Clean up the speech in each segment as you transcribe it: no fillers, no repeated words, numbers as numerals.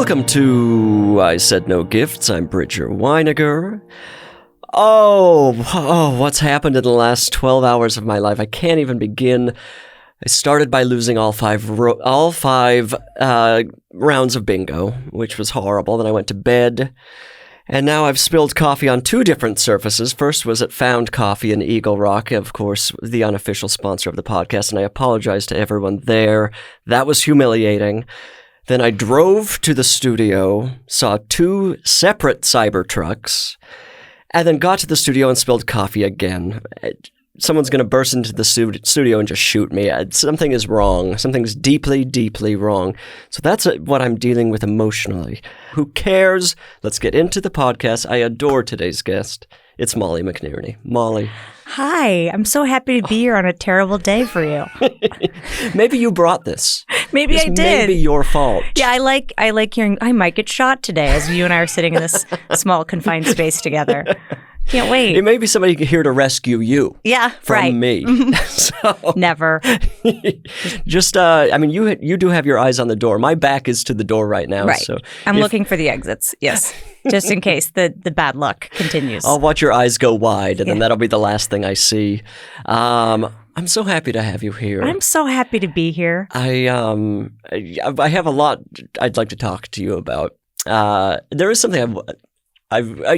Welcome to I Said No Gifts. I'm Bridger Winegar. What's happened in the last 12 hours of my life? I can't even begin. I started by losing all five rounds of bingo, which was horrible. Then I went to bed, and now I've spilled coffee on two different surfaces. First was at Found Coffee in Eagle Rock, of course, the unofficial sponsor of the podcast, and I apologize to everyone there. That was humiliating. Then I drove to the studio, saw two separate Cybertrucks, and then got to the studio and spilled coffee again. Someone's going to burst into the studio and just shoot me. Something is wrong. Something's deeply, deeply wrong. So that's what I'm dealing with emotionally. Who cares? Let's get into the podcast. I adore today's guest. It's Molly McNearney. Molly. Hi. I'm so happy to be here on a terrible day for you. Maybe you brought this. Maybe I did. Maybe your fault. Yeah, I like hearing I might get shot today as you and I are sitting in this small confined space together. Can't wait. It may be somebody here to rescue you. Yeah, from right. me. So, never. Just, you do have your eyes on the door. My back is to the door right now. Right. So I'm looking for the exits. Yes, just in case the bad luck continues. I'll watch your eyes go wide, and then that'll be the last thing I see. I'm so happy to have you here. I'm so happy to be here. I have a lot I'd like to talk to you about. There is something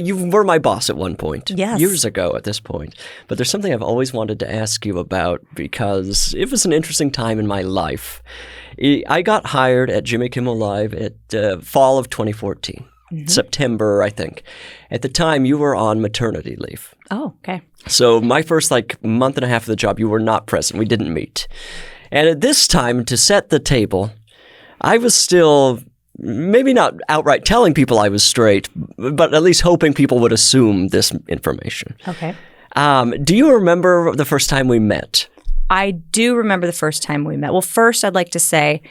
you were my boss at one point, yes, years ago at this point. But there's something I've always wanted to ask you about because it was an interesting time in my life. I got hired at Jimmy Kimmel Live at fall of 2014, September, I think. At the time, you were on maternity leave. Oh, okay. So my first month and a half of the job, you were not present. We didn't meet. And at this time, to set the table, I was still maybe not outright telling people I was straight, but at least hoping people would assume this information. Okay. Do you remember the first time we met? I do remember the first time we met. Well, first, I'd like to say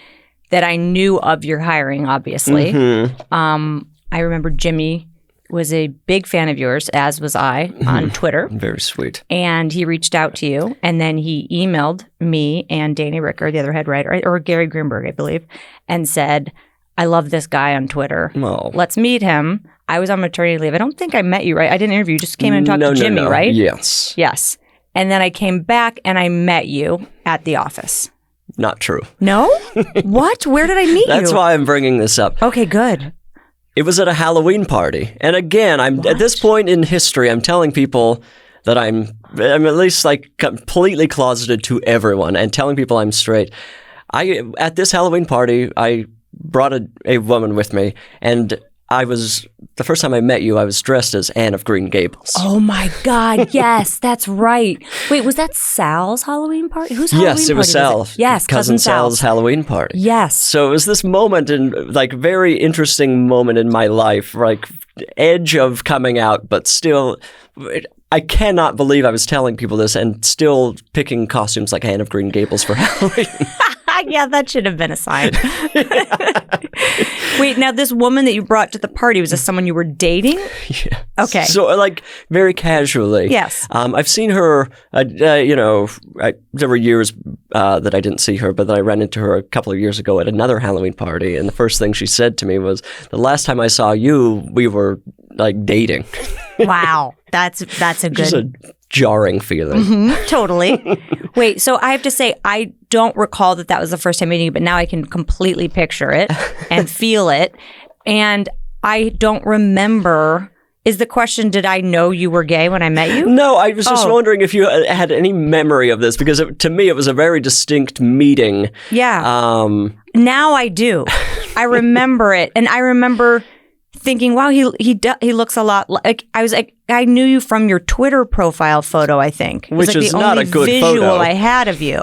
that I knew of your hiring, obviously. Mm-hmm. I remember Jimmy was a big fan of yours, as was I, on Twitter. Very sweet. And he reached out to you, and then he emailed me and Danny Ricker, the other head writer, or Gary Greenberg, I believe, and said, I love this guy on Twitter. Oh. Let's meet him. I was on maternity leave. I don't think I met you, right? I didn't interview you. Just came in and talked to Jimmy, right? Yes. Yes. And then I came back and I met you at the office. Not true. No? What? Where did I meet you? That's why I'm bringing this up. Okay, good. It was at a Halloween party. And again, at this point in history, I'm telling people that I'm at least completely closeted to everyone and telling people I'm straight. At this Halloween party, I brought a woman with me, and the first time I met you, I was dressed as Anne of Green Gables. Oh my God, yes, that's right. Wait, was that Sal's Halloween party? Whose Halloween party? Yes, it was Sal. Yes, Cousin Sal's Halloween party. Yes. So it was this moment, very interesting moment in my life, edge of coming out, but still, I cannot believe I was telling people this and still picking costumes like Anne of Green Gables for Halloween. Yeah, that should have been a sign. Wait, now this woman that you brought to the party, was this someone you were dating? Yeah. Okay. So, very casually. Yes. I've seen her, there were years that I didn't see her, but then I ran into her a couple of years ago at another Halloween party, and the first thing she said to me was, the last time I saw you, we were, dating. Wow. That's a good... Just a jarring feeling. Mm-hmm, totally. Wait, so I have to say, I don't recall that was the first time meeting you, but now I can completely picture it and feel it. And I don't remember. Is the question, did I know you were gay when I met you? No, I was just wondering if you had any memory of this, because to me, it was a very distinct meeting. Yeah. Now I do. I remember it. And I remember thinking, wow, he looks a lot like, I knew you from your Twitter profile photo, I think. It was Which is the not only a good visual photo. I had of you.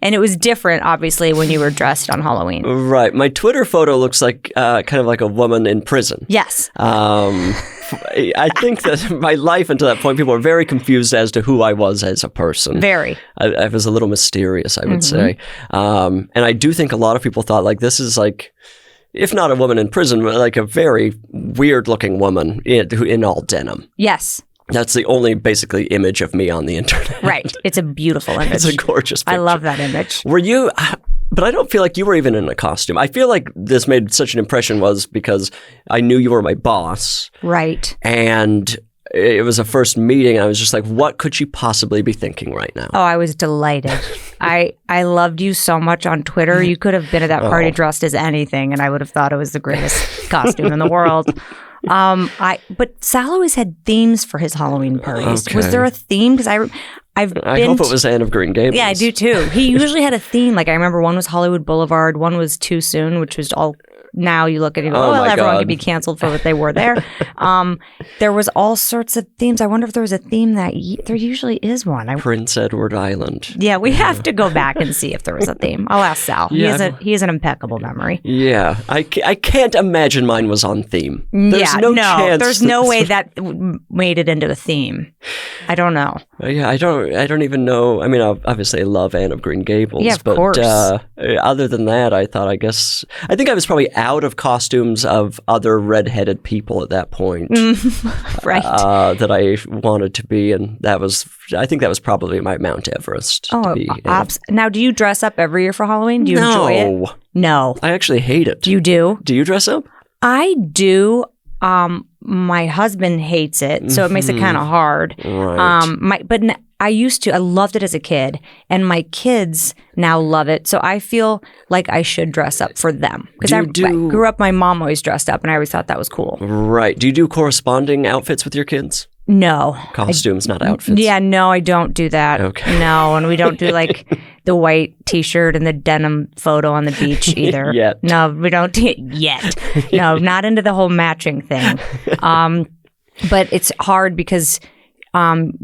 And it was different, obviously, when you were dressed on Halloween. Right. My Twitter photo looks like kind of like a woman in prison. Yes. I think that my life until that point, people were very confused as to who I was as a person. Very. I was a little mysterious, I would say. And I do think a lot of people thought, this is if not a woman in prison, a very weird-looking woman in all denim. Yes. That's the only, basically, image of me on the internet. Right. It's a beautiful image. It's a gorgeous picture. I love that image. Were you... But I don't feel like you were even in a costume. I feel like this made such an impression was because I knew you were my boss. Right. And it was a first meeting. I was just like, what could she possibly be thinking right now? Oh, I was delighted. I loved you so much on Twitter. You could have been at that party dressed as anything, and I would have thought it was the greatest costume in the world. But Sal always had themes for his Halloween parties. Okay. Was there a theme? Because I hope it was Anne of Green Gables. Yeah, I do too. He usually had a theme. Like I remember one was Hollywood Boulevard, one was Too Soon, which was all. Now you look at it and go, everyone could be canceled for what they wore there. There was all sorts of themes. I wonder if there was a theme that there usually is one. Prince Edward Island. Yeah, we have to go back and see if there was a theme. I'll ask Sal. Yeah, he has an impeccable memory. Yeah, I can't imagine mine was on theme. There's no chance. There's no way that made it into a theme. I don't know. Yeah, I don't even know. I mean, obviously I love Anne of Green Gables. Yeah, of but, course. Other than that, I think I was probably out of costumes of other redheaded people at that point. Right. That I wanted to be, and I think that was probably my Mount Everest. Now, do you dress up every year for Halloween? Do you enjoy it? No. I actually hate it. You do? Do you dress up? I do. My husband hates it, so it makes it kind of hard. Right. I loved it as a kid, and my kids now love it. So I feel like I should dress up for them. Because I grew up, my mom always dressed up, and I always thought that was cool. Right. Do you do corresponding outfits with your kids? No. Costumes, not outfits? Yeah, no, I don't do that. Okay. No, and we don't do like the white T-shirt and the denim photo on the beach either. Yet. No, we don't yet. No, not into the whole matching thing. But it's hard because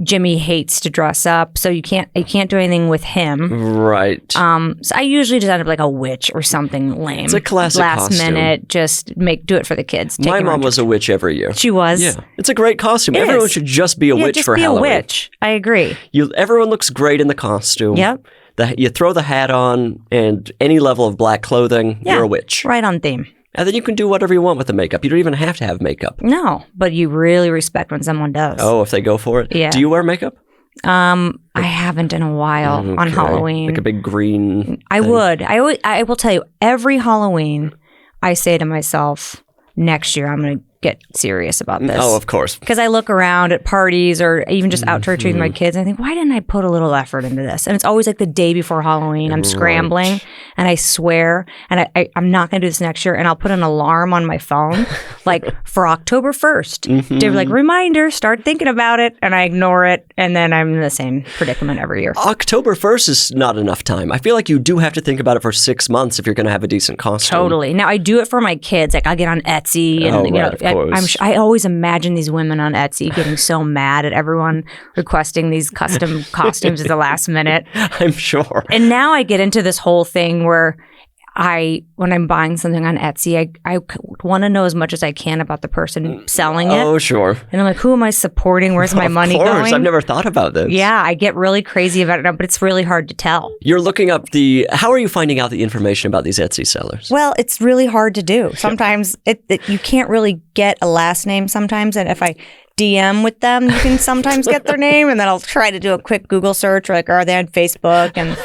Jimmy hates to dress up, so you can't do anything with him. Right. So I usually just end up like a witch or something lame. It's a classic last costume. minute, just do it for the kids. My mom was a witch every year. She was. Yeah, it's a great costume. Everyone should just be a witch for Halloween. Just be a witch. I agree. Everyone looks great in the costume. Yep. You throw the hat on and any level of black clothing, you're a witch. Right on theme. And then you can do whatever you want with the makeup. You don't even have to have makeup. No, but you really respect when someone does. Oh, if they go for it? Yeah. Do you wear makeup? I haven't in a while on Halloween. Like a big green I thing. would. I will tell you, every Halloween, I say to myself, next year I'm going to get serious about this. Oh, of course. Because I look around at parties or even just out trick-or-treating with my kids and I think, why didn't I put a little effort into this? And it's always like the day before Halloween. I'm scrambling and I swear, and I'm not going to do this next year, and I'll put an alarm on my phone like for October 1st. To like, reminder, start thinking about it, and I ignore it, and then I'm in the same predicament every year. October 1st is not enough time. I feel like you do have to think about it for 6 months if you're going to have a decent costume. Totally. Now, I do it for my kids. Like, I get on Etsy and, of course. I always imagine these women on Etsy getting so mad at everyone requesting these custom costumes at the last minute. I'm sure. And now I get into this whole thing where when I'm buying something on Etsy, I want to know as much as I can about the person selling it. Oh, sure. And I'm like, who am I supporting? Where's my money going? Of course. I've never thought about this. Yeah, I get really crazy about it now, but it's really hard to tell. You're looking up how are you finding out the information about these Etsy sellers? Well, it's really hard to do. Sometimes you can't really get a last name sometimes. And if I DM with them, you can sometimes get their name, and then I'll try to do a quick Google search, like, are they on Facebook, and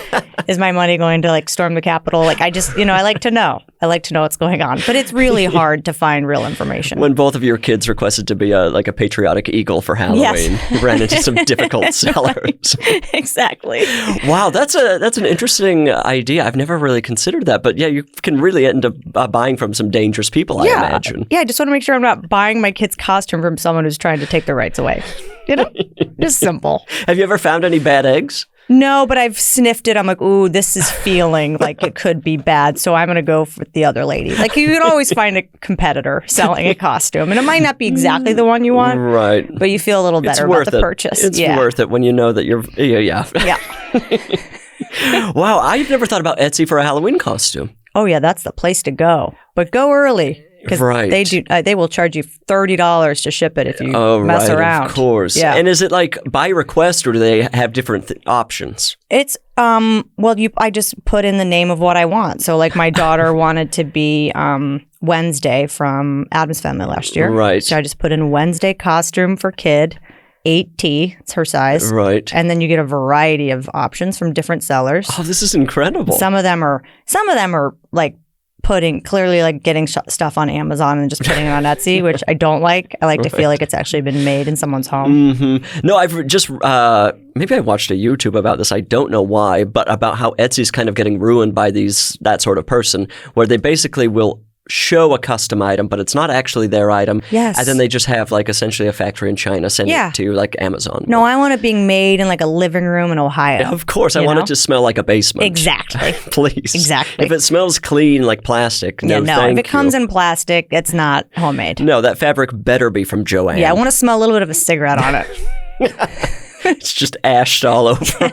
is my money going to like storm the Capitol? Like, I just, I like to know. I like to know what's going on, but it's really hard to find real information. When both of your kids requested to be a patriotic eagle for Halloween, you ran into some difficult sellers. Exactly. Wow, that's an interesting idea. I've never really considered that, but yeah, you can really end up buying from some dangerous people, I imagine. Yeah, I just want to make sure I'm not buying my kid's costume from someone who's trying to take their rights away. Just simple. Have you ever found any bad eggs? No, but I've sniffed it. I'm like, ooh, this is feeling like it could be bad, so I'm going to go with the other lady. Like, you can always find a competitor selling a costume, and it might not be exactly the one you want. Right. But you feel a little better about the purchase. It's worth it when you know that you're, yeah. Wow, I've never thought about Etsy for a Halloween costume. Oh, yeah, that's the place to go. But go early. Because they will charge you $30 to ship it if you mess around. Of course. Yeah. And is it like by request, or do they have different options? It's I just put in the name of what I want. So like my daughter wanted to be Wednesday from Addams Family last year. Right. So I just put in Wednesday costume for kid. 8T. It's her size. Right. And then you get a variety of options from different sellers. Oh, this is incredible. Some of them are like getting stuff on Amazon and just putting it on Etsy, which I don't like. I like to feel like it's actually been made in someone's home. Mm-hmm. No, I've just maybe I watched a YouTube about this. I don't know why, but about how Etsy's kind of getting ruined by that sort of person, where they basically will show a custom item, but it's not actually their item. Yes. And then they just have like essentially a factory in China send it to like Amazon. No, I want it being made in like a living room in Ohio. Of course. I want it to smell like a basement. Exactly. Please. Exactly. If it smells clean like plastic, no, thank if it comes in plastic, it's not homemade. No, that fabric better be from Joanne. Yeah, I want to smell a little bit of a cigarette on it. It's just ashed all over.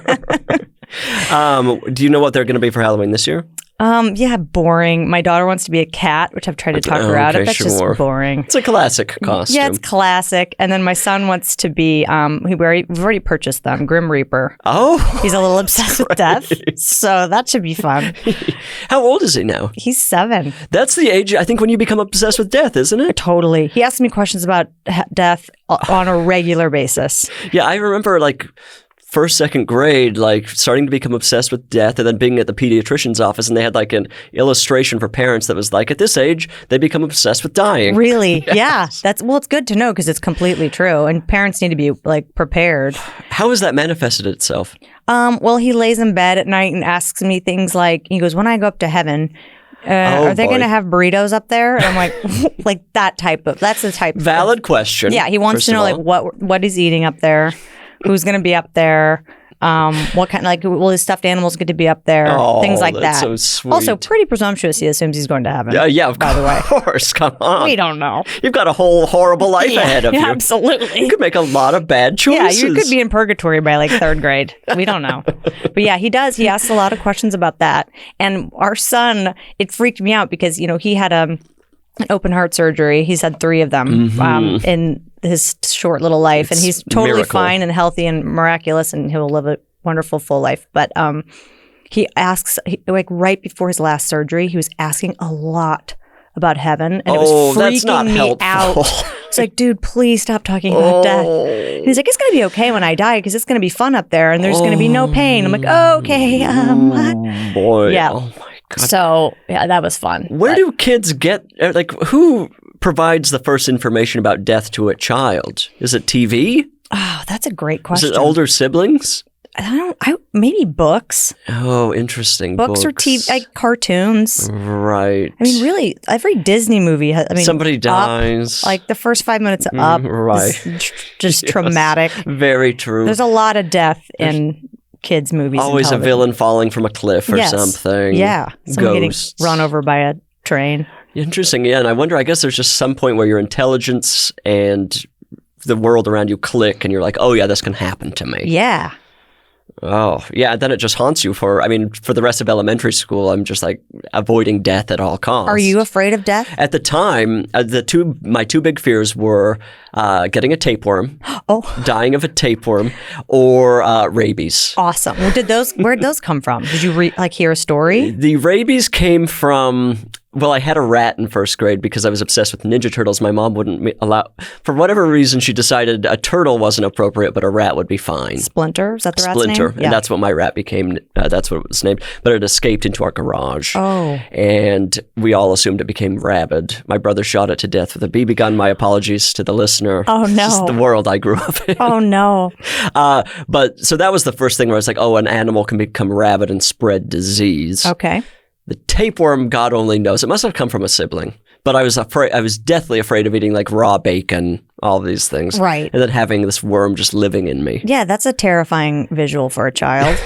Do you know what they're going to be for Halloween this year? Yeah, boring. My daughter wants to be a cat, which I've tried to talk her out of. That's just boring. It's a classic costume. Yeah, it's classic. And then my son wants to be, we've already purchased them, Grim Reaper. Oh. He's a little obsessed with death. So that should be fun. How old is he now? He's 7. That's the age, I think, when you become obsessed with death, isn't it? Totally. He asks me questions about death on a regular basis. Yeah, I remember like first, second grade, like starting to become obsessed with death, and then being at the pediatrician's office, and they had like an illustration for parents that was like, at this age, they become obsessed with dying. Really? Yes. Yeah. It's good to know because it's completely true, and parents need to be like prepared. How has that manifested itself? Well, he lays in bed at night and asks me things like, he goes, when I go up to heaven, are they going to have burritos up there? And I'm like, that's the type of valid question. Yeah, he wants to know like what he's eating up there. Who's going to be up there? What kind? Like, will his stuffed animals get to be up there? Things like that. So sweet. Also, pretty presumptuous. He assumes he's going to heaven. Yeah, by the way. Of course. Come on. We don't know. You've got a whole horrible life ahead of you. Absolutely. You could make a lot of bad choices. Yeah, you could be in purgatory by like 3rd grade. We don't know. But yeah, he does. He asks a lot of questions about that. And our son, it freaked me out because he had an open heart surgery. He's had 3 of them in his short little life, and he's totally fine and healthy and miraculous, and he'll live a wonderful full life. But he asks, like right before his last surgery, he was asking a lot about heaven, and it was freaking me out. It's like, dude, please stop talking about death. And he's like, it's going to be okay when I die because it's going to be fun up there, and there's going to be no pain. I'm like, okay, what? Boy, yeah. Oh my God. So yeah, that was fun. Where do kids get like who provides the first information about death to a child? Is it TV? Oh, that's a great question. Is it older siblings? Maybe books. Oh, interesting. Books or TV, like cartoons. Right. I mean, really, every Disney movie has, somebody dies. Like the first 5 minutes of Up. Right. Is just traumatic. Very true. There's a lot of death in kids' movies. Always a villain falling from a cliff or something. Yeah. Someone getting run over by a train. Interesting. Yeah. And I wonder, I guess there's just some point where your intelligence and the world around you click and you're like, oh, yeah, this can happen to me. Yeah. Oh, yeah. Then it just haunts you for the rest of elementary school. I'm just like avoiding death at all costs. Are you afraid of death? At the time, my two big fears were getting a tapeworm, dying of a tapeworm, or rabies. Awesome. Where'd those come from? Did you hear a story? The rabies came from... Well, I had a rat in first grade because I was obsessed with Ninja Turtles. My mom wouldn't allow... For whatever reason, she decided a turtle wasn't appropriate, but a rat would be fine. Splinter? Is that the rat's name? Splinter. And that's what my rat became. That's what it was named. But it escaped into our garage. Oh. And we all assumed it became rabid. My brother shot it to death with a BB gun. My apologies to the listener. Oh, no. It's just the world I grew up in. Oh, no. But so that was the first thing where I was like, oh, an animal can become rabid and spread disease. Okay. The tapeworm, God only knows. It must have come from a sibling. But I was deathly afraid of eating like raw bacon, all of these things. Right. And then having this worm just living in me. Yeah, that's a terrifying visual for a child.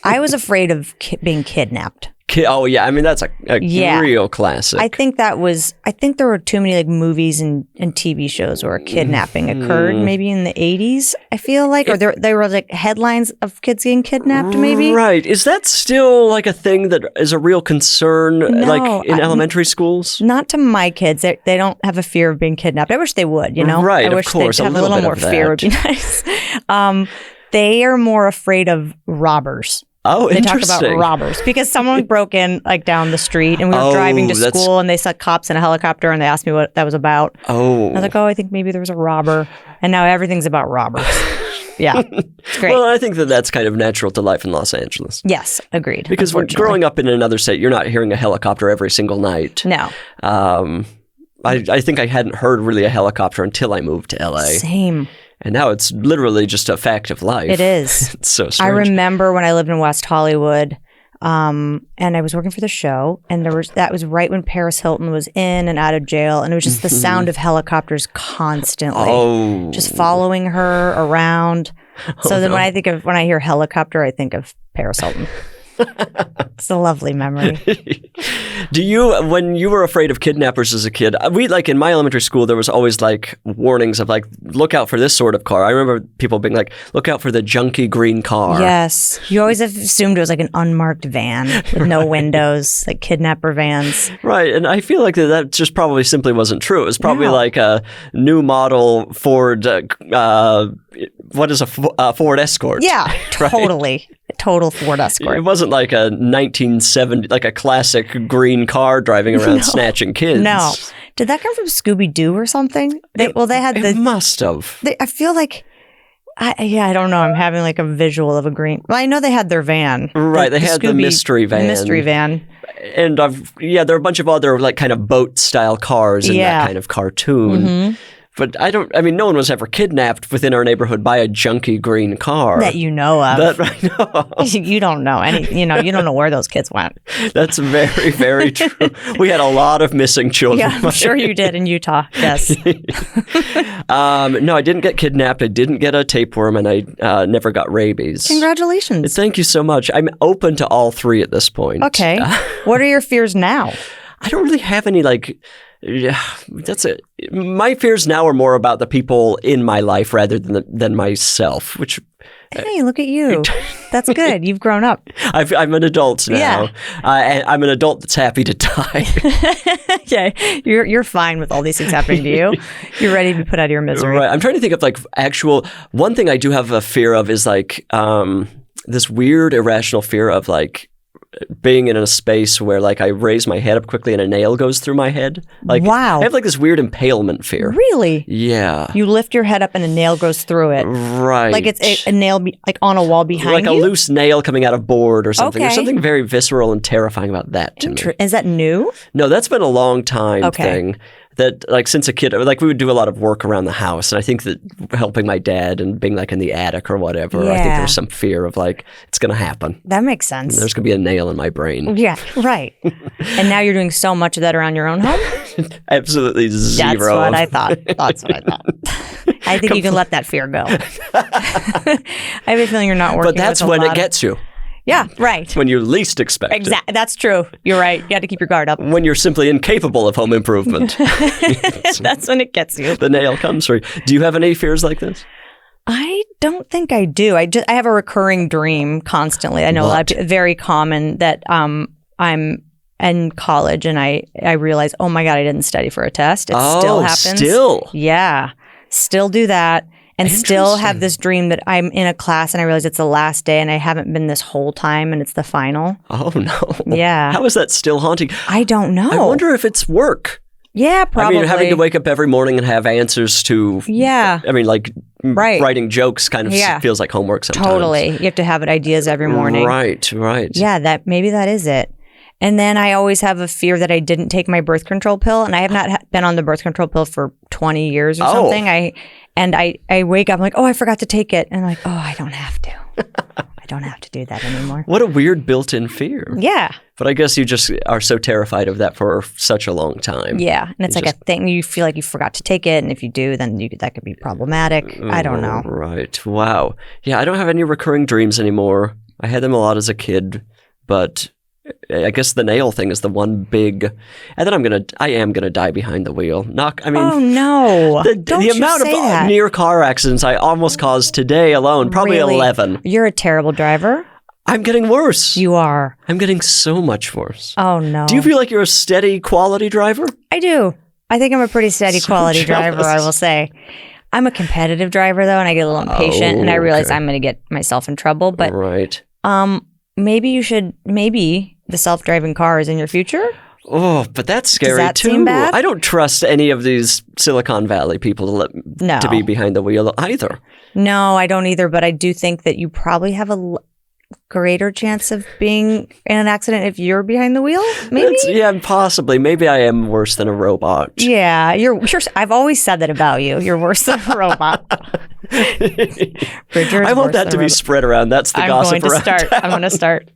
I was afraid of being kidnapped. Oh, yeah. I mean, that's a real classic. I think there were too many like movies and TV shows where kidnapping occurred, maybe in the 80s, I feel like. Or there were like headlines of kids getting kidnapped, maybe. Right. Is that still like a thing that is a real concern like in elementary schools? Not to my kids. They don't have a fear of being kidnapped. I wish they would, Right, I wish of course. they'd have a little more fear would be nice. They are more afraid of robbers. Oh, they talk about interesting. robbers because someone broke in like down the street and we were driving to school and they saw cops in a helicopter and they asked me what that was about. Oh. I was like, I think maybe there was a robber. And now everything's about robbers. Yeah. It's great. Well, I think that's kind of natural to life in Los Angeles. Yes, agreed. Because when growing up in another state, you're not hearing a helicopter every single night. No. I think I hadn't heard really a helicopter until I moved to LA. Same. And now it's literally just a fact of life. It is. It's so strange. I remember when I lived in West Hollywood, and I was working for the show, and that was right when Paris Hilton was in and out of jail, and it was just the sound of helicopters constantly, just following her around. So then when I hear helicopter, I think of Paris Hilton. It's a lovely memory. When you were afraid of kidnappers as a kid, in my elementary school, there was always like warnings of like, look out for this sort of car. I remember people being like, look out for the junky green car. Yes. You always assumed it was like an unmarked van with no windows, like kidnapper vans. Right. And I feel like that just probably simply wasn't true. It was probably like a new model Ford, what is a Ford Escort? Yeah, right? Totally. A total Ford Escort. It wasn't like a 1970, like a classic green car driving around snatching kids. No. Did that come from Scooby-Doo or something? They had It must have. I feel like, I don't know. I'm having like a visual of a green. Well, I know they had their van. Right. They had the mystery van. The mystery van. And there are a bunch of other like kind of boat style cars in that kind of cartoon. Mm-hmm. But no one was ever kidnapped within our neighborhood by a junky green car. That you know of. That I know. You don't know you don't know where those kids went. That's very, very true. We had a lot of missing children. Yeah, I'm sure you did in Utah. Yes. No, I didn't get kidnapped. I didn't get a tapeworm, and I never got rabies. Congratulations. Thank you so much. I'm open to all three at this point. Okay. What are your fears now? I don't really have any that's it. My fears now are more about the people in my life rather than myself, which... Hey, look at you. That's good. You've grown up. I'm an adult now. Yeah. And I'm an adult that's happy to die. Yeah, you're fine with all these things happening to you. You're ready to be put out of your misery. Right. I'm trying to think of one thing I do have a fear of is this weird irrational fear of being in a space where I raise my head up quickly and a nail goes through my head. Wow. I have this weird impalement fear. Really? Yeah. You lift your head up and a nail goes through it. Right. Like it's a nail on a wall behind you? Like a loose nail coming out of board or something. Okay. There's something very visceral and terrifying about that to me. Is that new? No, that's been a long time thing. That since a kid, we would do a lot of work around the house, and I think that helping my dad and being in the attic or whatever, I think there was some fear of it's going to happen. That makes sense. There's going to be a nail in my brain. Yeah, right. And now you're doing so much of that around your own home? Absolutely zero. That's what I thought. I think you can let that fear go. I have a feeling you're not working. But that's when it gets you. Yeah, right. When you least expect it. Exactly. That's true. You're right. You got to keep your guard up. When you're simply incapable of home improvement. That's when it gets you. The nail comes for you. Do you have any fears like this? I don't think I do. I have a recurring dream constantly. I know a lot of very common that I'm in college and I realize, oh my God, I didn't study for a test. It still happens. Still? Yeah. Still do that. And still have this dream that I'm in a class and I realize it's the last day and I haven't been this whole time and it's the final. Oh, no. Yeah. How is that still haunting? I don't know. I wonder if it's work. Yeah, probably. Having to wake up every morning and have answers to... Yeah. Writing jokes kind of feels like homework sometimes. Totally. You have to have ideas every morning. Right. Yeah, maybe that is it. And then I always have a fear that I didn't take my birth control pill, and I have not been on the birth control pill for 20 years or something. I wake up, I'm like, oh, I forgot to take it. And I'm like, oh, I don't have to. I don't have to do that anymore. What a weird built-in fear. Yeah. But I guess you just are so terrified of that for such a long time. Yeah. And it's a thing. You feel like you forgot to take it. And if you do, then that could be problematic. I don't know. Right. Wow. Yeah, I don't have any recurring dreams anymore. I had them a lot as a kid, but... I guess the nail thing is the one big, and then I am gonna die behind the wheel. Oh no! The amount of near car accidents I almost caused today alone, probably 11. You're a terrible driver. I'm getting worse. You are. I'm getting so much worse. Oh no! Do you feel like you're a steady quality driver? I do. I think I'm a pretty steady quality driver. I will say. I'm a competitive driver though, and I get a little impatient, and I realize I'm going to get myself in trouble. But maybe the self-driving car is in your future. Oh, but that's scary Does that too. seem bad? I don't trust any of these Silicon Valley people to be behind the wheel either. No, I don't either. But I do think that you probably have a greater chance of being in an accident if you're behind the wheel. Maybe. Possibly. Maybe I am worse than a robot. Yeah, you're sure. I've always said that about you. You're worse than a robot. Bridger, I want that to be spread around. That's the gossip around. I'm going to start.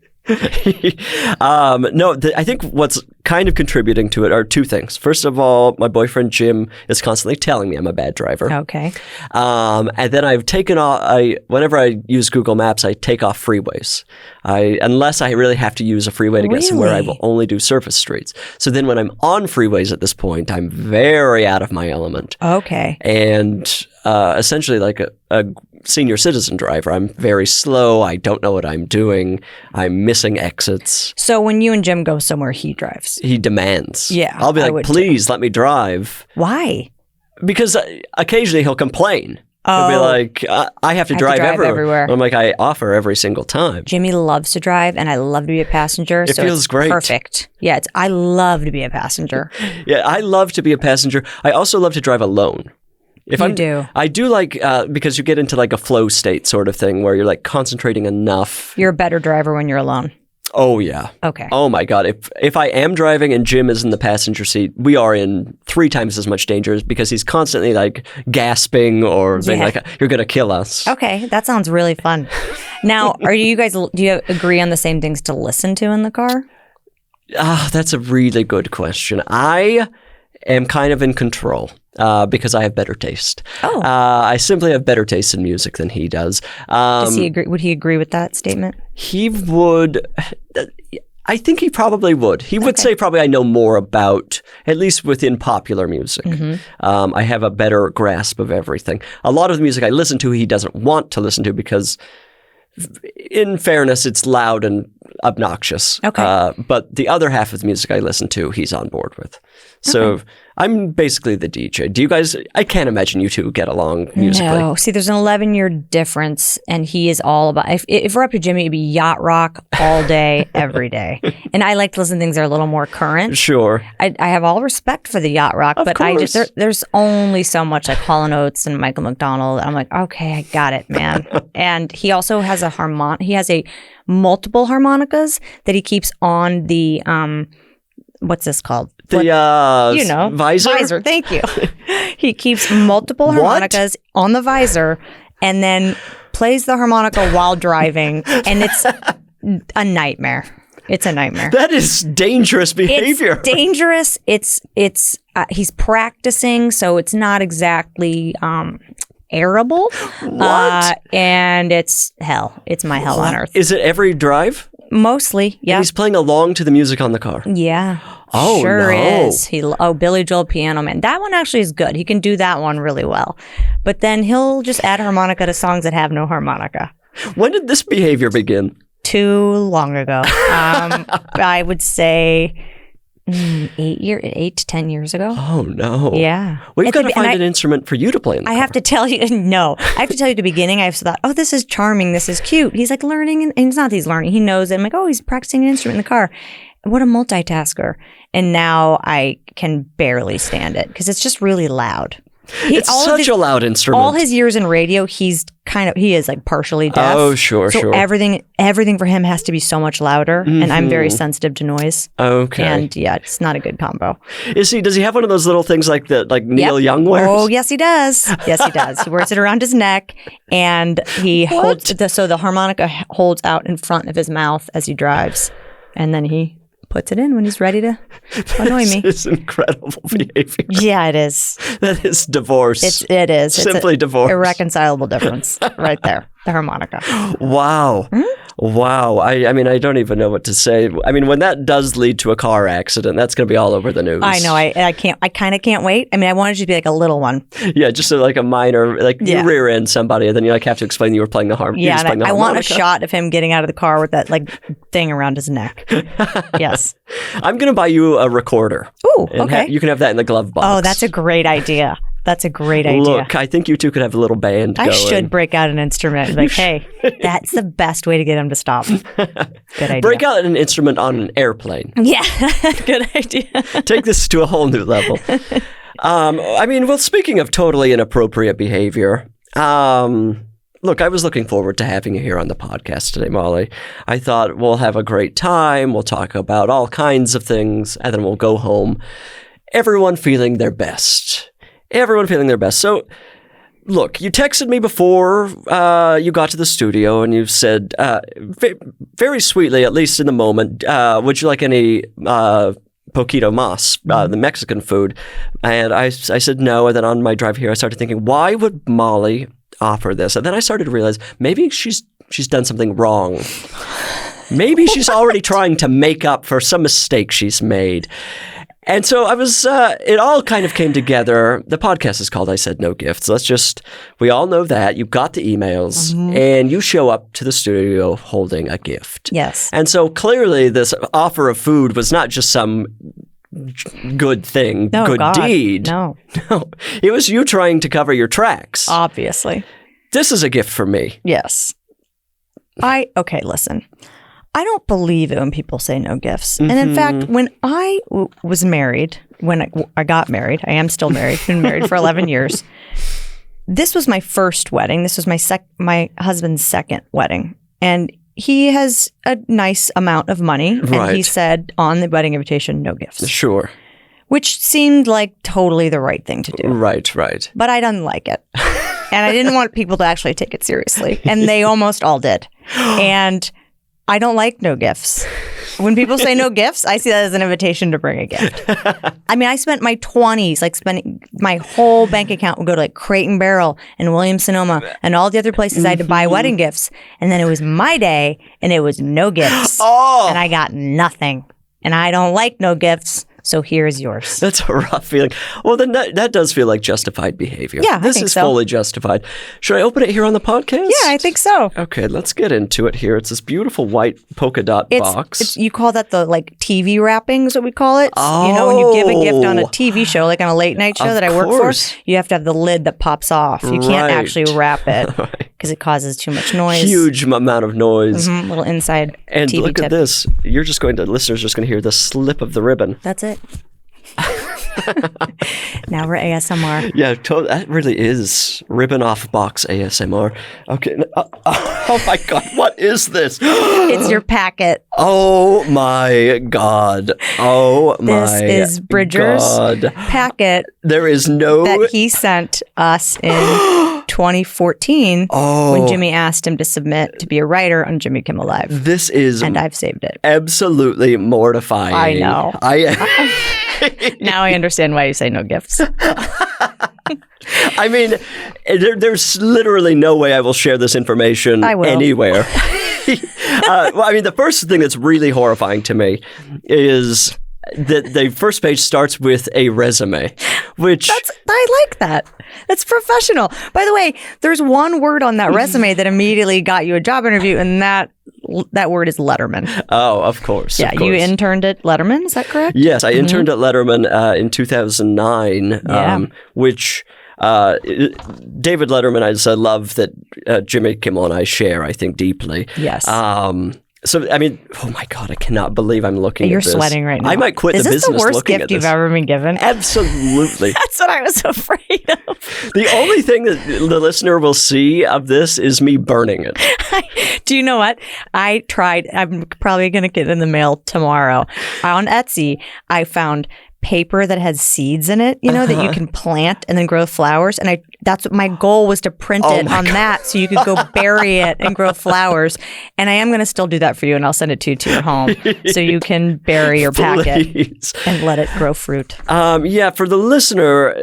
I think what's kind of contributing to it are two things. First of all, my boyfriend Jim is constantly telling me I'm a bad driver. Okay. And then I've taken off. Whenever I use Google Maps, I take off freeways. Unless I really have to use a freeway to get somewhere, I will only do surface streets. So then, when I'm on freeways at this point, I'm very out of my element. Okay. And essentially, like a senior citizen driver, I'm very slow. I don't know what I'm doing. I'm missing exits. So when you and Jim go somewhere, he drives. He demands. Yeah, I'll be like, please let me drive. Why? Because occasionally he'll complain. He'll be like, I have to drive everywhere. I'm like, I offer every single time. Jimmy loves to drive, and I love to be a passenger. It feels great. Perfect. Yeah, I love to be a passenger. Yeah, I love to be a passenger. I also love to drive alone. I do like, because you get into like a flow state sort of thing where you're like concentrating enough. You're a better driver when you're alone. Oh, yeah. Okay. Oh, my God. If I am driving and Jim is in the passenger seat, we are in 3 times as much danger because he's constantly like gasping or being like, you're going to kill us. Okay. That sounds really fun. Now, do you agree on the same things to listen to in the car? That's a really good question. I am kind of in control. Because I have better taste. Oh. I simply have better taste in music than he does. Does he agree? Would he agree with that statement? He would. I think he probably would. He would say probably I know more about, at least within popular music. Mm-hmm. I have a better grasp of everything. A lot of the music I listen to, he doesn't want to listen to because, in fairness, it's loud and obnoxious. Okay. But the other half of the music I listen to, he's on board with. So I'm basically the DJ. Do you guys, I can't imagine you two get along musically. No. See, there's an 11-year difference, and he is all about, if we're up to Jimmy, it'd be yacht rock all day, every day. And I like to listen to things that are a little more current. Sure. I have all respect for the yacht rock, but there's only so much like Hall & Oates and Michael McDonald. I'm like, okay, I got it, man. And he also has multiple harmonicas that he keeps on the, what's this called? The visor? Thank you. He keeps multiple harmonicas on the visor and then plays the harmonica while driving, and it's a nightmare. It's a nightmare. That is dangerous behavior. It's dangerous. He's practicing, so it's not exactly arable. What? And it's hell. It's my hell on earth. Is it every drive? Mostly, yeah. And he's playing along to the music on the car. Yeah. Oh, sure no. is. Billy Joel Piano Man. That one actually is good. He can do that one really well. But then he'll just add harmonica to songs that have no harmonica. When did this behavior begin? Too long ago. I would say 8 to 10 years ago. Oh, no. Yeah. We've got to find an instrument for you to play in the car. I have to tell you, no. I have to tell you at the beginning, I thought, oh, this is charming. This is cute. He's like learning. And it's not that he's learning. He knows it. I'm like, oh, he's practicing an instrument in the car. What a multitasker. And now I can barely stand it because it's just really loud. It's such a loud instrument. All his years in radio, he is like partially deaf. Oh, sure. Everything for him has to be so much louder, and I'm very sensitive to noise. Okay. And yeah, it's not a good combo. Does he have one of those little things like Neil Young wears? Oh, yes, he does. Yes, he does. He wears it around his neck, and he holds the harmonica holds out in front of his mouth as he drives, and then he puts it in when he's ready to annoy me. This is incredible behavior. Yeah, it is. That is divorce. It is. Simply divorce. Irreconcilable difference right there. The harmonica. Wow. Hmm? Wow. I mean, I don't even know what to say. I mean, when that does lead to a car accident, that's going to be all over the news. I know. I kind of can't wait. I mean, I wanted you to be like a little one. Yeah, just like a minor, you rear end somebody, and then you have to explain you were playing the harmonica. Yeah, and I want a shot of him getting out of the car with that thing around his neck. Yes. I'm going to buy you a recorder. Ooh, okay. You can have that in the glove box. Oh, that's a great idea. That's a great idea. Look, I think you two could have a little band going. I should break out an instrument. Like, hey, that's the best way to get him to stop. Good idea. Break out an instrument on an airplane. Yeah, good idea. Take this to a whole new level. Well, speaking of totally inappropriate behavior, look, I was looking forward to having you here on the podcast today, Molly. I thought we'll have a great time. We'll talk about all kinds of things, and then we'll go home. Everyone feeling their best. So, look, you texted me before you got to the studio, and you said, very sweetly, at least in the moment, would you like any poquito mas, the Mexican food? And I said no, and then on my drive here, I started thinking, why would Molly offer this? And then I started to realize maybe she's done something wrong. Maybe she's already trying to make up for some mistake she's made. And so I was, it all kind of came together. The podcast is called I Said No Gifts. We all know that. You got the emails and you show up to the studio holding a gift. Yes. And so clearly this offer of food was not just some good thing, deed. No. It was you trying to cover your tracks. Obviously. This is a gift for me. Yes. Okay, listen. I don't believe it when people say no gifts. And in fact, when I was married, when I got married, I am still married, been married for 11 years. This was my first wedding. This was my husband's second wedding. And he has a nice amount of money. Right. And he said on the wedding invitation, no gifts. Sure. Which seemed like totally the right thing to do. Right. But I didn't like it. And I didn't want people to actually take it seriously. And they almost all did. And I don't like no gifts. When people say no gifts, I see that as an invitation to bring a gift. I mean, I spent my 20s, spending my whole bank account would go to Crate and Barrel and Williams-Sonoma and all the other places I had to buy wedding gifts. And then it was my day and it was no gifts. Oh. And I got nothing. And I don't like no gifts. So here's yours. That's a rough feeling. Well, then that does feel like justified behavior. Yeah, this is fully justified. Should I open it here on the podcast? Yeah, I think so. Okay, let's get into it here. It's this beautiful white polka dot box. You call that the TV wrapping is what we call it. Oh. When you give a gift on a TV show, like on a late night show that I work for, you have to have the lid that pops off. You can't actually wrap it because it causes too much noise. Huge amount of noise. Little inside and TV look tip. at this. Listeners just going to hear the slip of the ribbon. That's it. Now we're ASMR. Yeah, that really is ribbon off box ASMR. Okay. Oh my God, what is this? It's your packet. Oh my God. This is Bridger's packet. There is no... that he sent us in 2014 when Jimmy asked him to submit to be a writer on Jimmy Kimmel Live. This is... And I've saved it. Absolutely mortifying. I know. Now I understand why you say no gifts. I mean, there's literally no way I will share this information anywhere. The first thing that's really horrifying to me is that the first page starts with a resume, which... I like that. That's professional. By the way, there's one word on that resume that immediately got you a job interview, and that word is Letterman. Oh, of course. Yeah, you interned at Letterman, is that correct? Yes, I interned at Letterman in 2009, which... David Letterman, I love that Jimmy Kimmel and I share, I think, deeply. Yes. So, I mean, oh my God, I cannot believe I'm looking at this. You're sweating right now. I might quit the business looking at this. Is this the worst gift you've ever been given? Absolutely. That's what I was afraid of. The only thing that the listener will see of this is me burning it. Do you know what? I tried. I'm probably going to get it in the mail tomorrow. On Etsy, I found paper that has seeds in it, that you can plant and then grow flowers. And that's what my goal was, to print it on that so you could go bury it and grow flowers. And I am going to still do that for you, and I'll send it to your home so you can bury your packet and let it grow fruit. For the listener,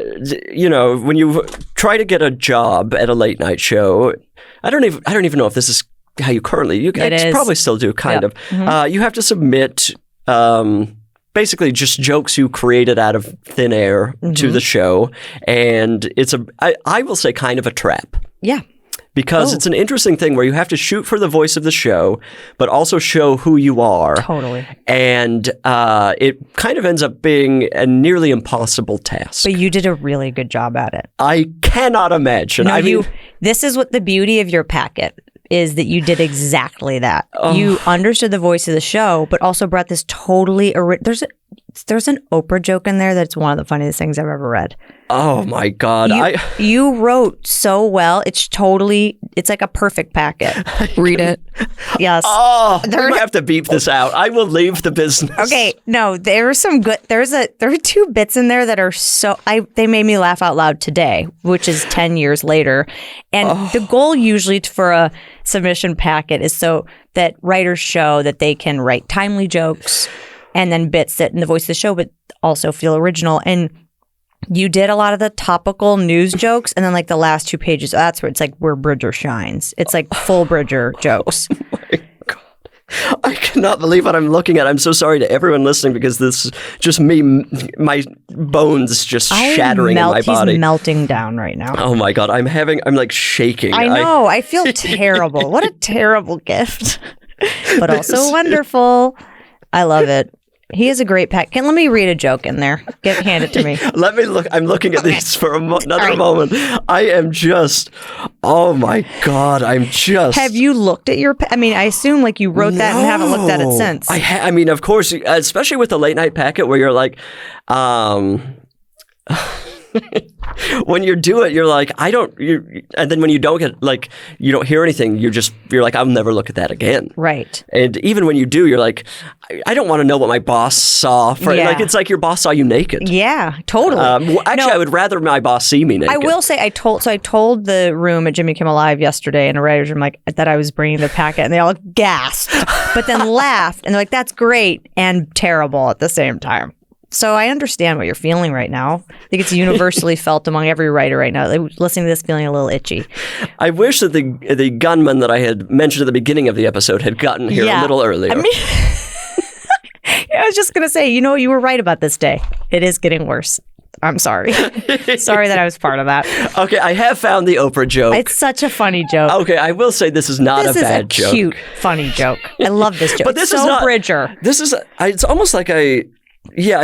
when you try to get a job at a late night show, I don't even know if this is how you currently, probably still do kind of. Mm-hmm. You have to submit, basically just jokes you created out of thin air to the show. And it's I will say kind of a trap. Yeah. because it's an interesting thing where you have to shoot for the voice of the show, but also show who you are. Totally. And it kind of ends up being a nearly impossible task. But you did a really good job at it. I cannot imagine. No, this is what the beauty of your packet is, that you did exactly that. Oh. You understood the voice of the show, but also brought this totally there's an Oprah joke in there that's one of the funniest things I've ever read. Oh my God. You wrote so well. It's like a perfect packet. Read it. Yes. Oh, we might have to beep this out. I will leave the business. Okay. No, there are some good, there are 2 bits in there that are they made me laugh out loud today, which is 10 years later. And the goal usually for a submission packet is so that writers show that they can write timely jokes and then bits that in the voice of the show, but also feel original. And you did a lot of the topical news jokes, and then like the last 2 pages, that's where it's like where Bridger shines. It's like full Bridger jokes. Oh my God. I cannot believe what I'm looking at. I'm so sorry to everyone listening, because this is just me, my bones just shattering in my body. He's melting down right now. Oh my God. I'm like shaking. I know. I feel terrible. What a terrible gift. But also wonderful. I love it. He is a great pet. Let me read a joke in there. Hand it to me. Let me look. I'm looking at these for another moment. I am just, oh my God, Have you looked at your, I assume like you wrote that and haven't looked at it since. I mean, of course, especially with the late night packet where you're like, when you do it, you're like, and then when you don't get, like, you don't hear anything, you're like, I'll never look at that again. Right. And even when you do, you're like, I don't want to know what my boss saw. Like, it's like your boss saw you naked. Yeah, totally. I would rather my boss see me naked. I will say, I told the room at Jimmy Kimmel Live yesterday in a writer's room, like, that I was bringing the packet, and they all gasped, but then laughed, and they're like, that's great and terrible at the same time. So I understand what you're feeling right now. I think it's universally felt among every writer right now. Listening to this, feeling a little itchy. I wish that the gunman that I had mentioned at the beginning of the episode had gotten here a little earlier. I was just going to say, you were right about this day. It is getting worse. I'm sorry. Sorry that I was part of that. Okay, I have found the Oprah joke. It's such a funny joke. Okay, I will say this is not a bad joke. This is a cute, funny joke. I love this joke. But this is not Bridger. It's almost like I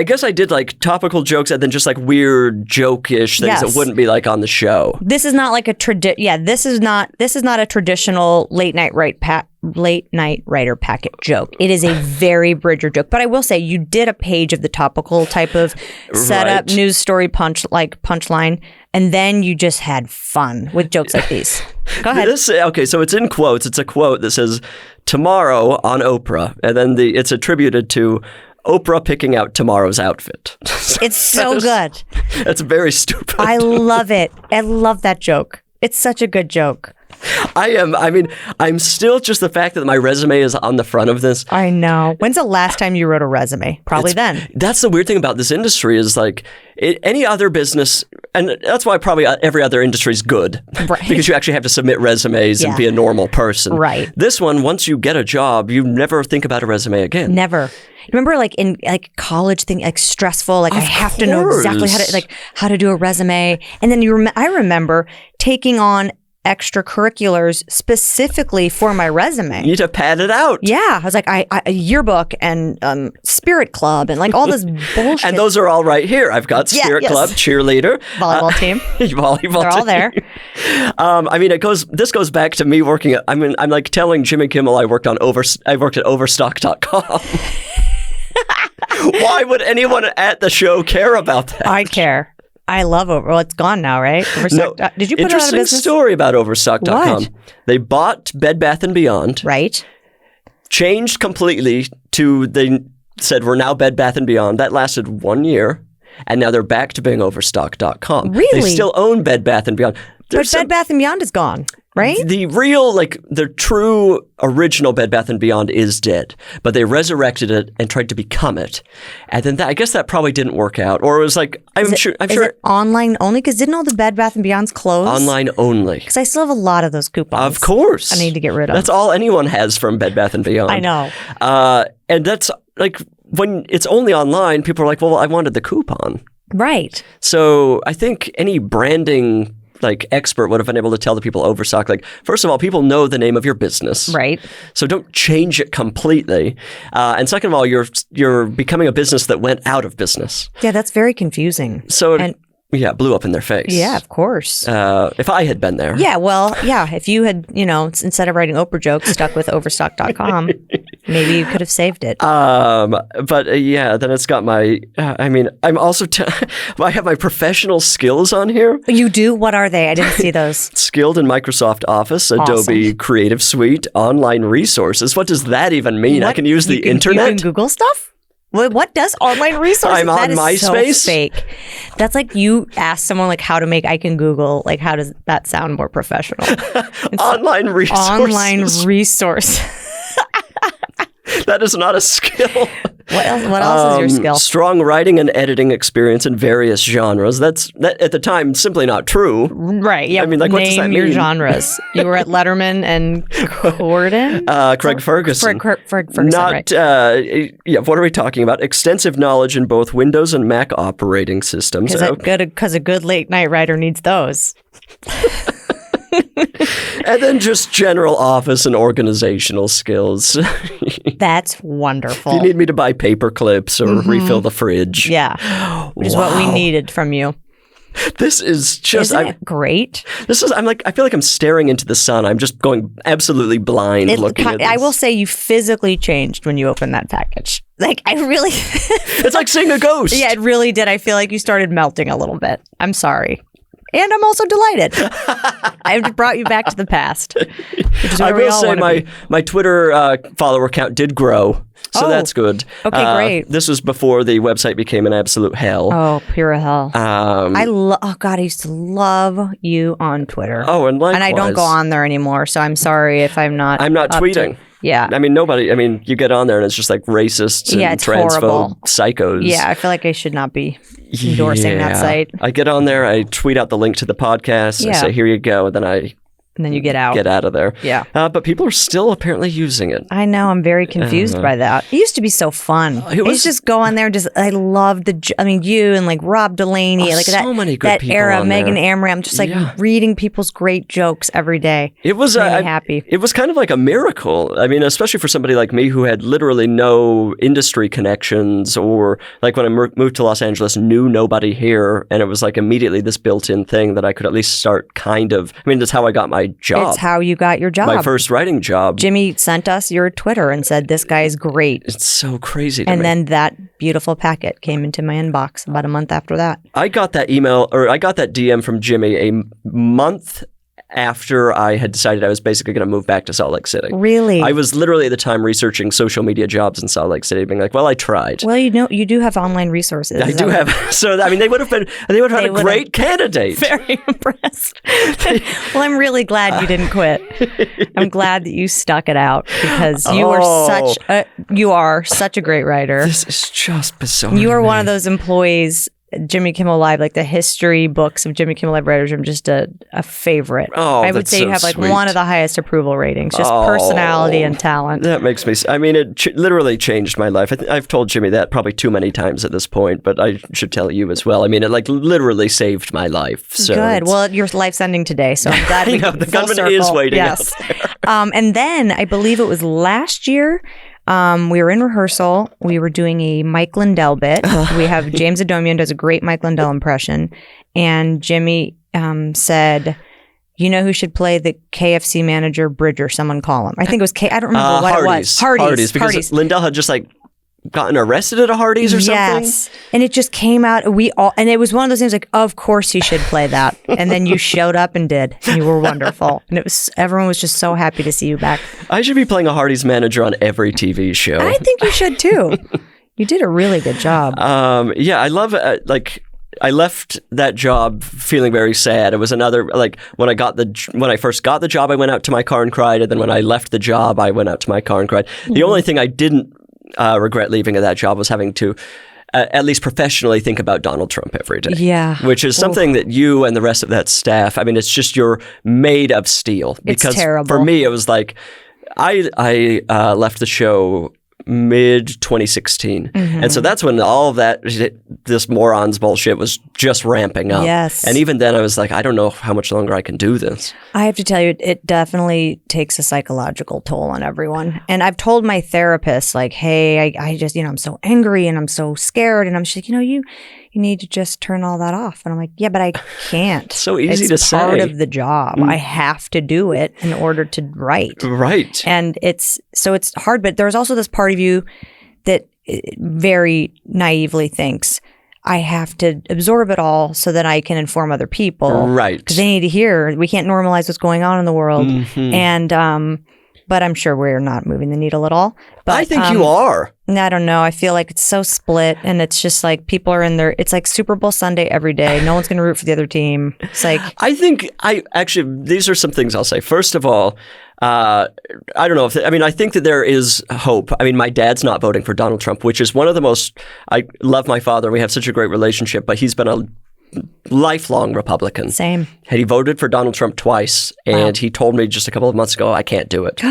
guess I did like topical jokes and then just like weird joke-ish things that wouldn't be like on the show. This is not like this is not a traditional late night writer packet joke. It is a very Bridger joke. But I will say, you did a page of the topical type of setup, news story punchline, and then you just had fun with jokes like these. Go ahead. Okay, so it's in quotes. It's a quote that says, "Tomorrow on Oprah," and then it's attributed to Oprah picking out tomorrow's outfit. It's so good. That's very stupid. I love it. I love that joke. It's such a good joke. I'm still just the fact that my resume is on the front of this. I know. When's the last time you wrote a resume? Probably then. That's the weird thing about this industry is like any other business, and that's why probably every other industry is good. Right. Because you actually have to submit resumes and be a normal person. Right. This one, once you get a job, you never think about a resume again. Never. Remember, like in college thing, like stressful. Like I have to know exactly how to do a resume. And then I remember taking on extracurriculars specifically for my resume. You need to pad it out. Yeah, I was like, a yearbook and spirit club and like all this bullshit. And those are all right here. I've got spirit club, cheerleader, volleyball team. Volleyball. They're all there. This goes back to me working. I'm like telling Jimmy Kimmel I worked at Overstock.com. Why would anyone at the show care about that? I care. I love Well, it's gone now, right? Overstock. No, did you put it out of business? Interesting story about Overstock.com. What? They bought Bed Bath & Beyond. Right. Changed completely they said we're now Bed Bath & Beyond. That lasted 1 year. And now they're back to being Overstock.com. Really? They still own Bed Bath & Beyond. Bed Bath & Beyond is gone, right? The real, the true original Bed Bath & Beyond is dead. But they resurrected it and tried to become it. And then I guess that probably didn't work out. Or it was like, I'm sure. Is it online only? Because didn't all the Bed Bath & Beyonds close? Online only. Because I still have a lot of those coupons. Of course. I need to get rid of. That's all anyone has from Bed Bath & Beyond. I know. And that's like, when it's only online, people are like, well, I wanted the coupon. Right. So I think any branding like expert would have been able to tell the people overstock, like, first of all, people know the name of your business. Right. So don't change it completely. And second of all, you're becoming a business that went out of business. Yeah, that's very confusing. So it blew up in their face. Yeah, of course. If I had been there. Yeah, well, yeah, if you had, instead of writing Oprah jokes, stuck with overstock.com, maybe you could have saved it. But then it's got my, I'm also, I have my professional skills on here. You do? What are they? I didn't see those. Skilled in Microsoft Office, Adobe Creative Suite, online resources. What does that even mean? I can use the internet? You can Google stuff? What does online resources? I'm on MySpace. So fake. That's like you ask someone like how to make. I can Google like how does that sound more professional? Online resources. Online resource. That is not a skill. What else is your skill? Strong writing and editing experience in various genres. That at the time simply not true. Right. Yeah. I mean, like, what does that Name your mean? genres. You were at Letterman and Corden. Craig Ferguson. Craig Ferguson. Not. Right. What are we talking about? Extensive knowledge in both Windows and Mac operating systems. Because a good late night writer needs those. And then just general office and organizational skills. That's wonderful. If you need me to buy paper clips or refill the fridge. Yeah. Which is what we needed from you. This is just... Isn't it great? I feel like I'm staring into the sun. I'm just going absolutely blind looking at this. I will say you physically changed when you opened that package. Like, I really... It's like seeing a ghost. Yeah, it really did. I feel like you started melting a little bit. I'm sorry. And I'm also delighted. I've brought you back to the past. Which is I where we will all say wanna be. my Twitter follower count did grow. So that's good. Okay, great. This was before the website became an absolute hell. Oh, pure hell. I used to love you on Twitter. Oh, and likewise. And I don't go on there anymore, so I'm sorry if I'm not tweeting. Yeah. I mean, you get on there and it's just like racists and it's transphobe horrible. psychos. Yeah, I feel like I should not be endorsing that site. I get on there, I tweet out the link to the podcast, I say, here you go, and then you get out. Get out of there. Yeah. But people are still apparently using it. I know. I'm very confused by that. It used to be so fun. I used to just go on there and I loved you and like Rob Delaney. Like so many good that people era, on Megan there. Amram, just like reading people's great jokes every day. It was happy. It was kind of like a miracle. I mean, especially for somebody like me who had literally no industry connections, or like when I moved to Los Angeles, knew nobody here, and it was like immediately this built-in thing that I could at least start kind of. I mean, that's how I got my job. It's how you got your job. My first writing job. Jimmy sent us your Twitter and said, this guy is great. It's so crazy to me. And then that beautiful packet came into my inbox about a month after that. I got that DM from Jimmy a month after I had decided I was basically going to move back to Salt Lake City. Really? I was literally at the time researching social media jobs in Salt Lake City, being like, well, I tried. Well, you do have online resources. I do have. So, I mean, they would have had a great candidate. Very impressed. Well, I'm really glad you didn't quit. I'm glad that you stuck it out because you are such a great writer. This is just bizarre. You are one of those employees. Jimmy Kimmel Live, like the history books of Jimmy Kimmel Live writers, I'm just a favorite. Oh, I would say you have like sweet. One of the highest approval ratings, just personality and talent. That makes me. I mean, it literally changed my life. I've told Jimmy that probably too many times at this point, but I should tell you as well. I mean, it like literally saved my life. So good. Well, your life's ending today, so I'm glad we the gunman is waiting. Yes. And then I believe it was last year. We were in rehearsal. We were doing a Mike Lindell bit. We have James Adomian does a great Mike Lindell impression. And Jimmy said, you know who should play the KFC manager, Bridger? Someone call him. I think it was I don't remember what it was. Hardee's. Because Lindell had just like gotten arrested at a Hardee's or something. Yes. And it just came out. And it was one of those things like, of course he should play that. And then you showed up and did. And you were wonderful. And everyone was just so happy to see you back. I should be playing a Hardee's manager on every TV show. I think you should too. You did a really good job. Yeah, I love I left that job feeling very sad. It was another, like, when I first got the job, I went out to my car and cried. And then when I left the job, I went out to my car and cried. The only thing I didn't regret leaving of that job was having to at least professionally think about Donald Trump every day. Yeah. Which is something that you and the rest of that staff, I mean, it's just you're made of steel. Because it's terrible. For me, it was like, I left the show mid 2016. And so that's when all of that, this morons bullshit was just ramping up. Yes. And even then I was like, I don't know how much longer I can do this. I have to tell you, it definitely takes a psychological toll on everyone. And I've told my therapist, like, hey, I just, I'm so angry and I'm so scared. And I'm just like, you need to just turn all that off. And I'm like, yeah, but I can't. So easy to say. It's part of the job. I have to do it in order to write. Right. And it's hard, but there's also this part of you that very naively thinks, I have to absorb it all so that I can inform other people. Right. Because they need to hear. We can't normalize what's going on in the world. And, but I'm sure we're not moving the needle at all. But, I think you are. I don't know. I feel like it's so split, and it's just like people are in there. It's like Super Bowl Sunday every day. No one's going to root for the other team. It's like these are some things I'll say. First of all, I don't know I think that there is hope. I mean, my dad's not voting for Donald Trump, which is one of the most. I love my father. We have such a great relationship, but he's been a lifelong Republican. Same. And he voted for Donald Trump twice, and he told me just a couple of months ago, I can't do it.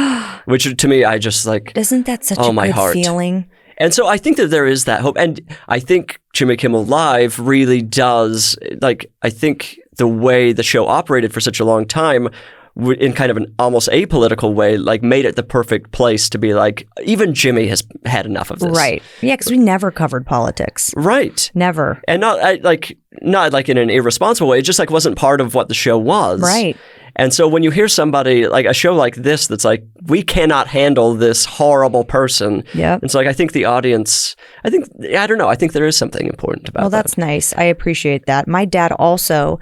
Which to me, I just like... Isn't that such a good feeling? And so I think that there is that hope. And I think Jimmy Kimmel Live really does, I think the way the show operated for such a long time in kind of an almost apolitical way, made it the perfect place to be like, even Jimmy has had enough of this. Right. Yeah, because we never covered politics. Right. Never. And not in an irresponsible way. It just wasn't part of what the show was. Right. And so when you hear somebody like a show like this that's like, we cannot handle this horrible person. Yeah. And so I think the audience, I don't know, I think there is something important about that. Well, that's nice. I appreciate that. My dad also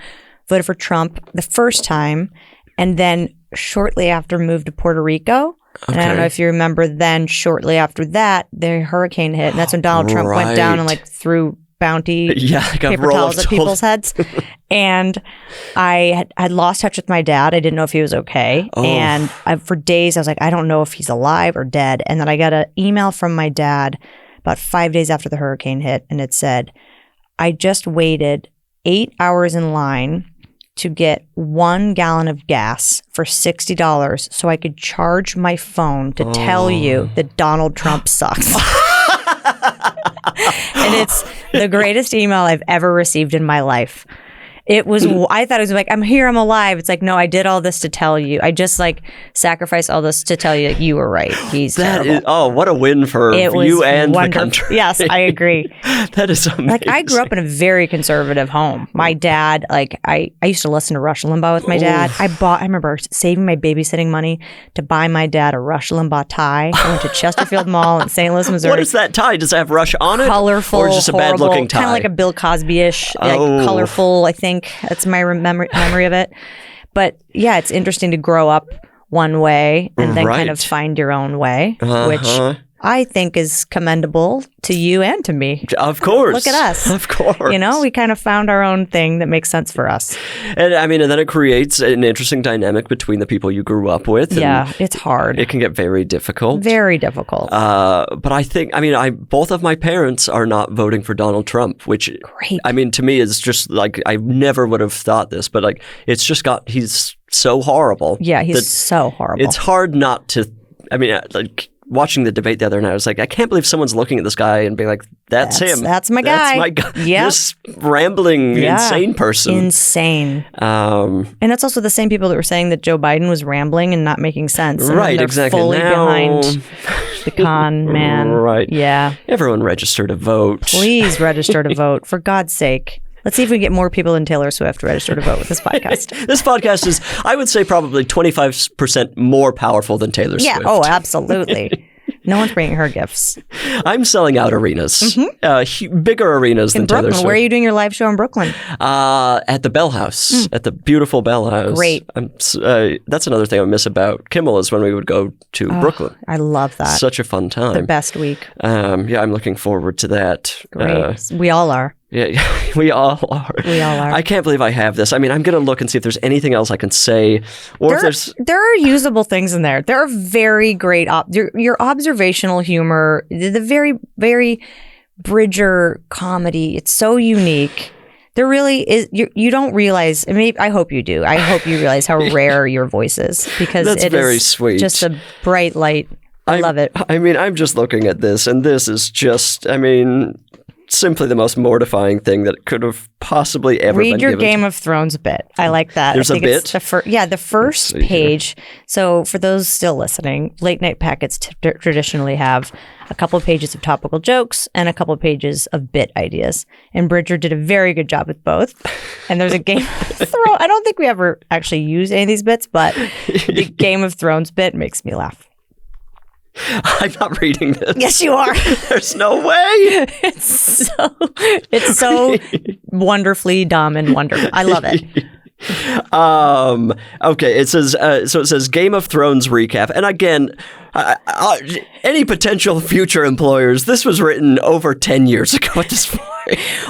voted for Trump the first time, and then shortly after moved to Puerto Rico. And I don't know if you remember, then shortly after that, the hurricane hit. And that's when Donald Trump went down and threw bounty paper towels at people's heads. And I had lost touch with my dad. I didn't know if he was okay. And for days, I was like, I don't know if he's alive or dead. And then I got an email from my dad about 5 days after the hurricane hit. And it said, I just waited 8 hours in line to get 1 gallon of gas for $60 so I could charge my phone to tell you that Donald Trump sucks. And it's the greatest email I've ever received in my life. It was, I thought it was like, I'm here, I'm alive. It's like, no, I did all this to tell you. I just sacrificed all this to tell you that you were right. He's terrible. What a win for you and the country. Yes, I agree. That is amazing. I grew up in a very conservative home. My dad, I used to listen to Rush Limbaugh with my dad. I remember saving my babysitting money to buy my dad a Rush Limbaugh tie. I went to Chesterfield Mall in St. Louis, Missouri. What is that tie? Does it have Rush on it? Colorful, or just a bad-looking tie? Kind of like a Bill Cosby-ish, colorful, I think. That's my memory of it. But yeah, it's interesting to grow up one way and then kind of find your own way, which I think is commendable to you and to me. Of course. Look at us. Of course. We kind of found our own thing that makes sense for us. And and then it creates an interesting dynamic between the people you grew up with. Yeah, it's hard. It can get very difficult. Very difficult. But I think, both of my parents are not voting for Donald Trump, which, great. To me is just I never would have thought this, but it's just he's so horrible. Yeah, he's so horrible. It's hard not to, watching the debate the other night, I was like, I can't believe someone's looking at this guy and being like, that's him. That's my guy. That's my guy. Yep. This rambling, insane person. Insane. And that's also the same people that were saying that Joe Biden was rambling and not making sense. And right, they're exactly. Fully behind the con man. Right. Yeah. Everyone register to vote. Please register to vote, for God's sake. Let's see if we can get more people than Taylor Swift to register to vote with this podcast. This podcast is, I would say, probably 25% more powerful than Taylor Swift. Yeah, oh, absolutely. No one's bringing her gifts. I'm selling out arenas, bigger arenas than Brooklyn. Taylor Swift. Where are you doing your live show in Brooklyn? At the Bell House, at the beautiful Bell House. Great. That's another thing I miss about Kimmel is when we would go to Brooklyn. I love that. Such a fun time. The best week. I'm looking forward to that. Great. We all are. Yeah, we all are. We all are. I can't believe I have this. I'm going to look and see if there's anything else I can say, or if there's. There are usable things in there. There are very great your observational humor, the very, very Bridger comedy. It's so unique. There really is. You don't realize. I hope you do. I hope you realize how rare your voice is, because That's it very is sweet. Just a bright light I love it. I mean, I'm just looking at this, and this is just, I mean, simply the most mortifying thing that could have possibly ever been given. Read your given Game of Thrones bit. I like that. There's I think a bit? It's the first page. So for those still listening, late night packets traditionally have a couple of pages of topical jokes and a couple of pages of bit ideas. And Bridger did a very good job with both. And there's a Game of Thrones. I don't think we ever actually use any of these bits, but the Game of Thrones bit makes me laugh. I'm not reading this. Yes, you are. There's no way. It's so wonderfully dumb and wonderful. I love it. Okay, it says Game of Thrones recap. And again, any potential future employers, this was written over 10 years ago at this point.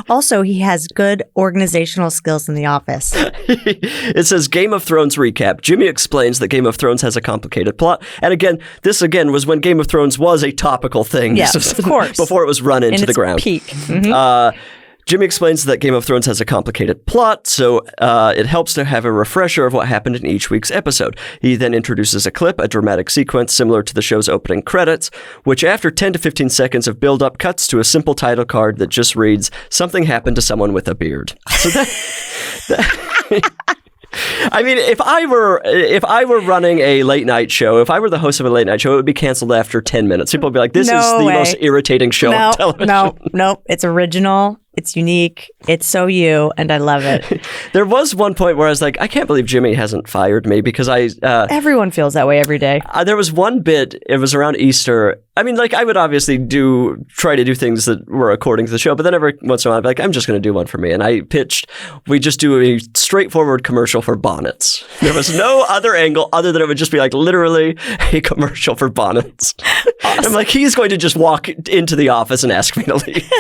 Also, he has good organizational skills in the office. It says Game of Thrones recap. Jimmy explains that Game of Thrones has a complicated plot. And again, this was when Game of Thrones was a topical thing. Yes, of course. Before it was run into the ground. Peak. Mm-hmm. Jimmy explains that Game of Thrones has a complicated plot, so it helps to have a refresher of what happened in each week's episode. He then introduces a clip, a dramatic sequence similar to the show's opening credits, which after 10 to 15 seconds of build-up cuts to a simple title card that just reads, "Something happened to someone with a beard." So I mean, if I were running a late night show, if I were the host of a late night show, it would be canceled after 10 minutes. People would be like, "This is the most irritating show on television." No, it's original. It's unique. It's so you, and I love it. There was one point where I was like, I can't believe Jimmy hasn't fired me because everyone feels that way every day. There was one bit, it was around Easter. I mean, like, I would obviously try to do things that were according to the show, but then every once in a while I'd be like, I'm just going to do one for me. And I pitched, we just do a straightforward commercial for bonnets. There was no other angle other than it would just be like literally a commercial for bonnets. Awesome. I'm like, he's going to just walk into the office and ask me to leave.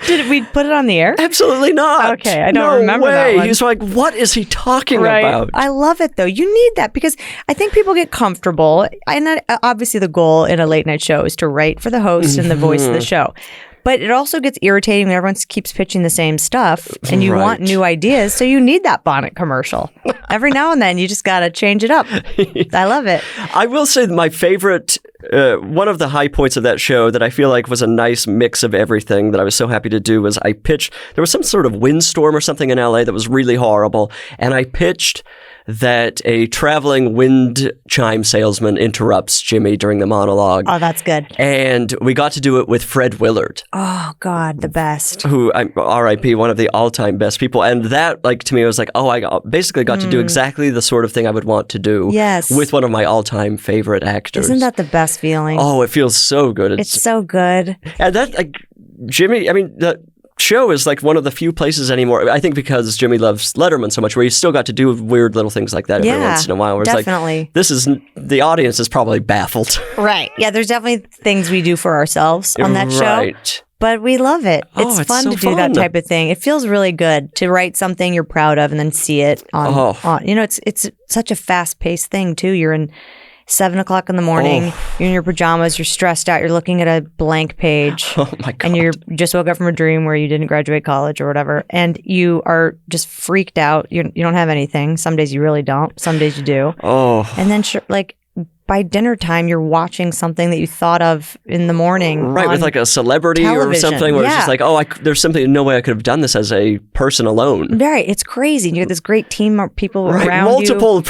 Did we put it on the air? Absolutely not. Okay, I don't remember that one. He's like, what is he talking about? I love it, though. You need that because I think people get comfortable. And obviously the goal in a late night show is to write for the host and the voice of the show. But it also gets irritating when everyone keeps pitching the same stuff and you want new ideas. So you need that bonnet commercial. Every now and then you just got to change it up. I love it. I will say my favorite, one of the high points of that show that I feel like was a nice mix of everything that I was so happy to do was I pitched, there was some sort of windstorm or something in LA that was really horrible. And I pitched that a traveling wind chime salesman interrupts Jimmy during the monologue. Oh, that's good. And we got to do it with Fred Willard. Oh, God, the best. Who, R.I.P., one of the all-time best people. And that, like, to me, was like, oh, I basically got to do exactly the sort of thing I would want to do with one of my all-time favorite actors. Isn't that the best feeling? Oh, it feels so good. It's so good. And that, like, Jimmy, I mean, the show is like one of the few places anymore, I think because Jimmy loves Letterman so much, where you still got to do weird little things like that every once in a while. Where definitely. It's like, the audience is probably baffled. Right. Yeah, there's definitely things we do for ourselves on that show. But we love it. It's fun to do that type of thing. It feels really good to write something you're proud of and then see it on it's such a fast-paced thing, too. You're in 7 o'clock in the morning, you're in your pajamas, you're stressed out, you're looking at a blank page. Oh my God. And you just woke up from a dream where you didn't graduate college or whatever. And you are just freaked out. You don't have anything. Some days you really don't. Some days you do. Oh. And then by dinner time, you're watching something that you thought of in the morning. Right, with like a celebrity television. Or something where it's just like, there's simply no way I could have done this as a person alone. Right, it's crazy. And you have this great team of people around multiple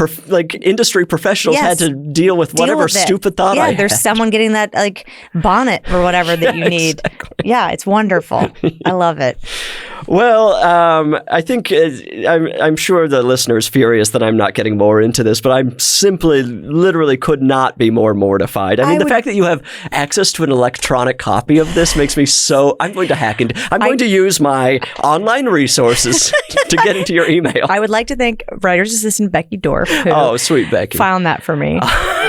industry professionals had to deal with whatever stupid thought I had. There's someone getting that like bonnet or whatever that you need. Yeah, it's wonderful. I love it. Well, I think I'm sure the listener's furious that I'm not getting more into this, but I'm simply, literally could not be more mortified. I mean, the fact that you have access to an electronic copy of this makes me so... I'm going to hack into... I'm going to use my online resources to get into your email. I would like to thank writer's assistant Becky Dorff, who sweet Becky, found that for me.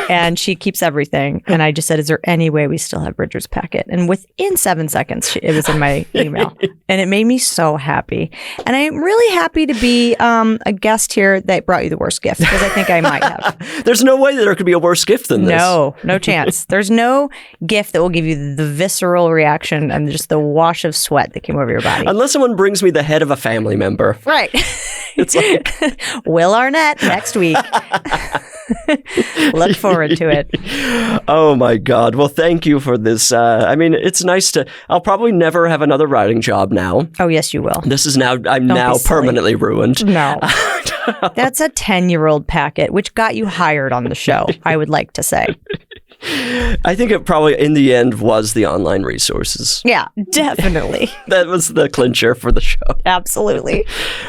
And she keeps everything. And I just said, is there any way we still have Bridger's packet? And within 7 seconds, it was in my email. And it made me so happy. And I'm really happy to be a guest here that brought you the worst gift, because I think I might have. There's no way that there could be a worse gift than this. No chance. There's no gift that will give you the visceral reaction and just the wash of sweat that came over your body. Unless someone brings me the head of a family member. Right. It's like... Will Arnett next week. Look forward to it. Oh my God. Well, thank you for this. It's nice I'll probably never have another writing job now. Oh, yes, you will. This is I'm now permanently ruined. No. That's a 10-year-old packet, which got you hired on the show, I would like to say. I think it probably, in the end, was the online resources. Yeah, definitely. That was the clincher for the show. Absolutely.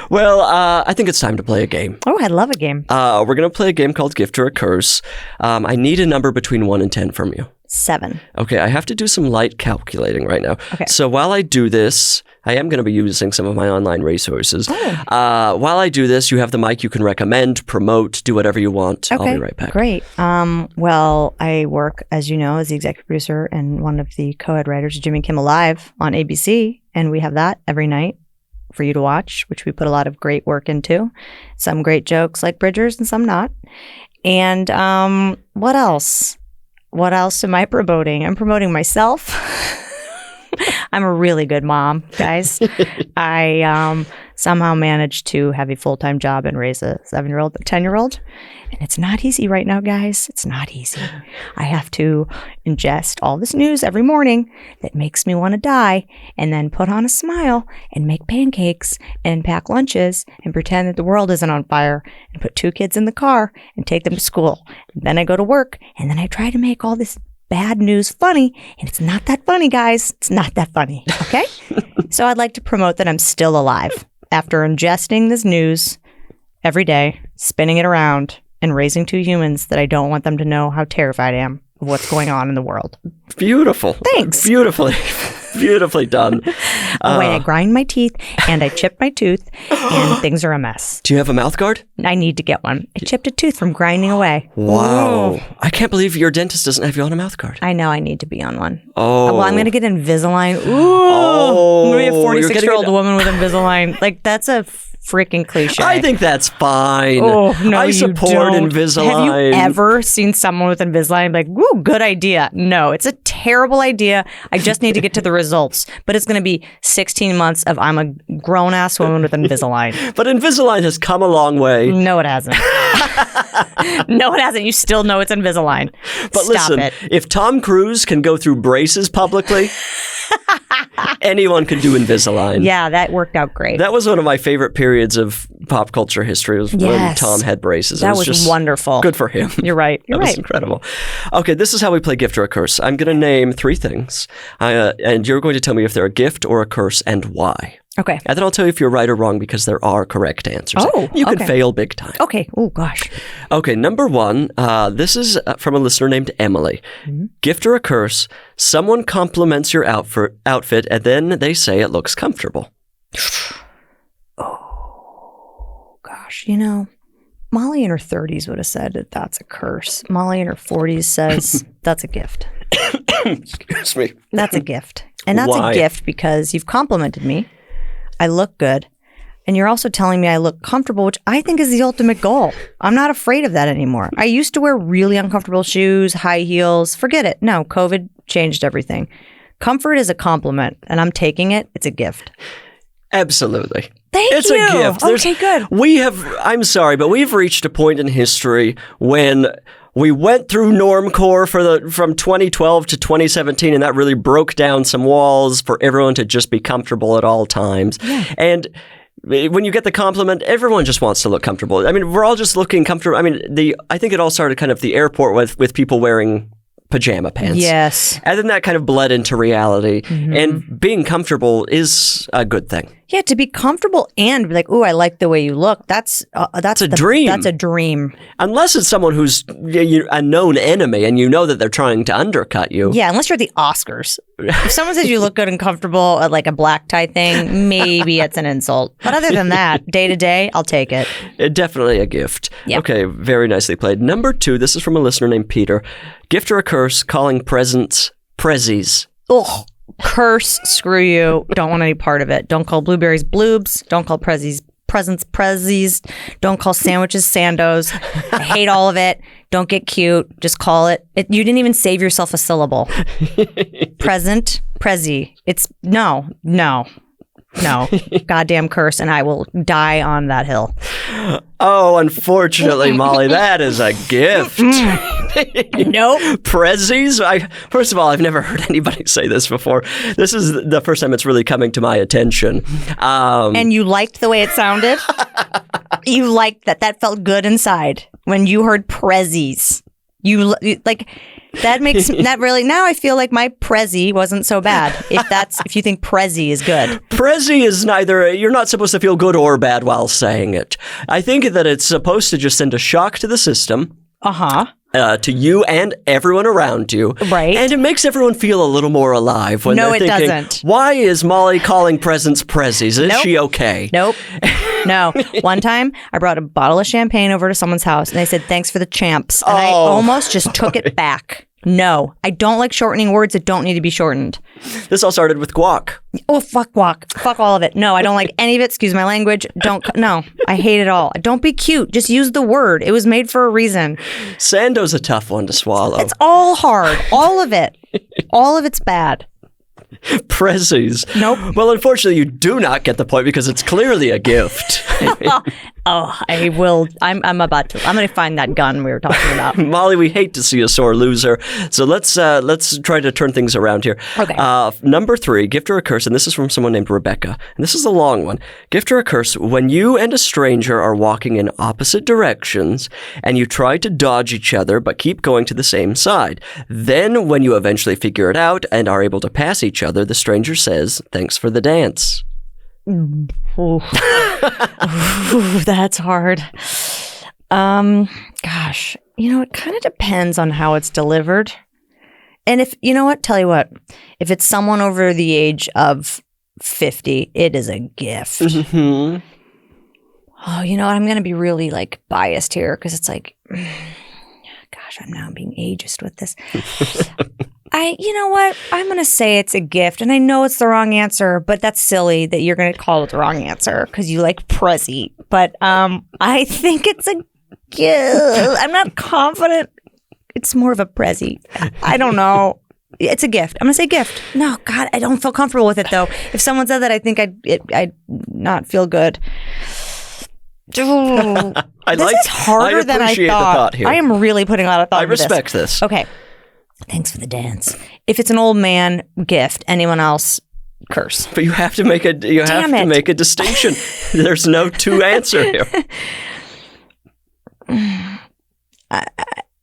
Well, I think it's time to play a game. Oh, I love a game. We're going to play a game called Gift or a Curse. I need a number between 1 and 10 from you. 7. Okay, I have to do some light calculating right now. Okay. So while I do this, I am going to be using some of my online resources. Oh. While I do this, you have the mic. You can recommend, promote, do whatever you want. Okay, I'll be right back. Great. Well, I work, as you know, as the executive producer and one of the co-head writers of Jimmy Kimmel Live on ABC, and we have that every night for you to watch, which we put a lot of great work into. Some great jokes like Bridger's and some not. And what else? What else am I promoting? I'm promoting myself. I'm a really good mom, guys. I somehow managed to have a full-time job and raise a 7-year-old, a 10-year-old. And it's not easy right now, guys. It's not easy. I have to ingest all this news every morning that makes me want to die, and then put on a smile and make pancakes and pack lunches and pretend that the world isn't on fire, and put 2 kids in the car and take them to school. And then I go to work, and then I try to make all this bad news funny, and it's not that funny, guys. It's not that funny, okay? So I'd like to promote that I'm still alive after ingesting this news every day, spinning it around, and raising 2 humans that I don't want them to know how terrified I am of what's going on in the world. Beautiful. Thanks. Beautifully done. I grind my teeth and I chip my tooth, and things are a mess. Do you have a mouth guard? I need to get one. I chipped a tooth from grinding away. Wow. Ooh. I can't believe your dentist doesn't have you on a mouth guard. I know I need to be on one. Oh. Well, I'm going to get Invisalign. Ooh. Oh. I'm going to be a 46-year-old woman with Invisalign. Like, that's a freaking cliche. I think that's fine. Oh, no, I support Invisalign. Have you ever seen someone with Invisalign like, woo, good idea? No, it's a terrible idea. I just need to get to the results. But it's going to be 16 months of I'm a grown-ass woman with Invisalign. But Invisalign has come a long way. No, it hasn't. No, it hasn't. You still know it's Invisalign. But Stop listen, it. if Tom Cruise can go through braces publicly, anyone can do Invisalign. Yeah, that worked out great. That was one of my favorite periods of pop culture history, was when Tom had braces. That was just wonderful. Good for him. You're right. You're that right. was incredible. Okay, this is how we play Gift or a Curse. I'm going to name 3 things, and you're going to tell me if they're a gift or a curse and why. Okay. And then I'll tell you if you're right or wrong, because there are correct answers. Oh, you can okay. fail big time. Okay. Oh, gosh. Okay, number 1. This is from a listener named Emily. Mm-hmm. Gift or a curse, someone compliments your outfit and then they say it looks comfortable. Oh, gosh. You know, Molly in her 30s would have said that that's a curse. Molly in her 40s says that's a gift. Excuse me. That's a gift. And that's Why? A gift because you've complimented me. I look good. And you're also telling me I look comfortable, which I think is the ultimate goal. I'm not afraid of that anymore. I used to wear really uncomfortable shoes, high heels. Forget it. No, COVID changed everything. Comfort is a compliment, and I'm taking it. It's a gift. Absolutely. It's a gift. Okay, good. I'm sorry, but we've reached a point in history when we went through normcore from 2012 to 2017, and that really broke down some walls for everyone to just be comfortable at all times. Yeah. And when you get the compliment, everyone just wants to look comfortable. I mean, we're all just looking comfortable. I mean, I think it all started kind of at the airport with people wearing pajama pants. Yes. And then that kind of bled into reality. Mm-hmm. And being comfortable is a good thing. Yeah, to be comfortable and be like, ooh, I like the way you look. That's a dream. That's a dream. Unless it's someone who's a known enemy and you know that they're trying to undercut you. Yeah, unless you're at the Oscars. If someone says you look good and comfortable at like a black tie thing, maybe it's an insult. But other than that, day to day, I'll take it. Definitely a gift. Yep. Okay, very nicely played. Number 2, this is from a listener named Peter. Gift or a curse, calling presents prezzies. Ugh. Curse, screw you. Don't want any part of it. Don't call blueberries bloobs. Don't call presents prezzies. Don't call sandwiches sandos. I hate all of it. Don't get cute. Just call it. You didn't even save yourself a syllable. Present, prezzy. It's no. Goddamn curse, and I will die on that hill. Oh, unfortunately, Molly, that is a gift. Nope. Prezzies? First of all, I've never heard anybody say this before. This is the first time it's really coming to my attention. And you liked the way it sounded? You liked that. That felt good inside when you heard prezzies. You like... That makes that really, now I feel like my prezzy wasn't so bad. If you think prezzy is good. Prezzy is neither, you're not supposed to feel good or bad while saying it. I think that it's supposed to just send a shock to the system. To you and everyone around you. Right. And it makes everyone feel a little more alive when they're thinking, doesn't. Why is Molly calling presents prezzies? Is she okay? Nope. No. One time, I brought a bottle of champagne over to someone's house, and they said, thanks for the champs. And I almost just took it back. No. I don't like shortening words that don't need to be shortened. This all started with guac. Oh, fuck guac. Fuck all of it. No, I don't like any of it. Excuse my language. No. I hate it all. Don't be cute. Just use the word. It was made for a reason. Sando's a tough one to swallow. It's all hard. All of it. All of it's bad. Prezzies. Nope. Well, unfortunately, you do not get the point because it's clearly a gift. I will. I'm about to. I'm going to find that gun we were talking about. Molly, we hate to see a sore loser. So let's try to turn things around here. Okay. Number 3, gift or a curse, and this is from someone named Rebecca. And this is a long one. Gift or a curse, when you and a stranger are walking in opposite directions and you try to dodge each other but keep going to the same side. Then when you eventually figure it out and are able to pass each other, the stranger says, "Thanks for the dance." Ooh, that's hard. Gosh, it kind of depends on how it's delivered. And if, tell you what, if it's someone over the age of 50, it is a gift. Mm-hmm. Oh, I'm going to be really biased here because it's gosh, I'm now being ageist with this. You know what? I'm going to say it's a gift, and I know it's the wrong answer, but that's silly that you're going to call it the wrong answer because you like prezzy. But I think it's a gift. I'm not confident. It's more of a prezzy. I don't know. It's a gift. I'm going to say gift. No, God, I don't feel comfortable with it, though. If someone said that, I think I'd not feel good. This is harder than I thought. Here. I am really putting a lot of thought into this. I respect this. Okay. Thanks for the dance. If it's an old man, gift. Anyone else, curse. But you have to make a make a distinction. There's no two answer here.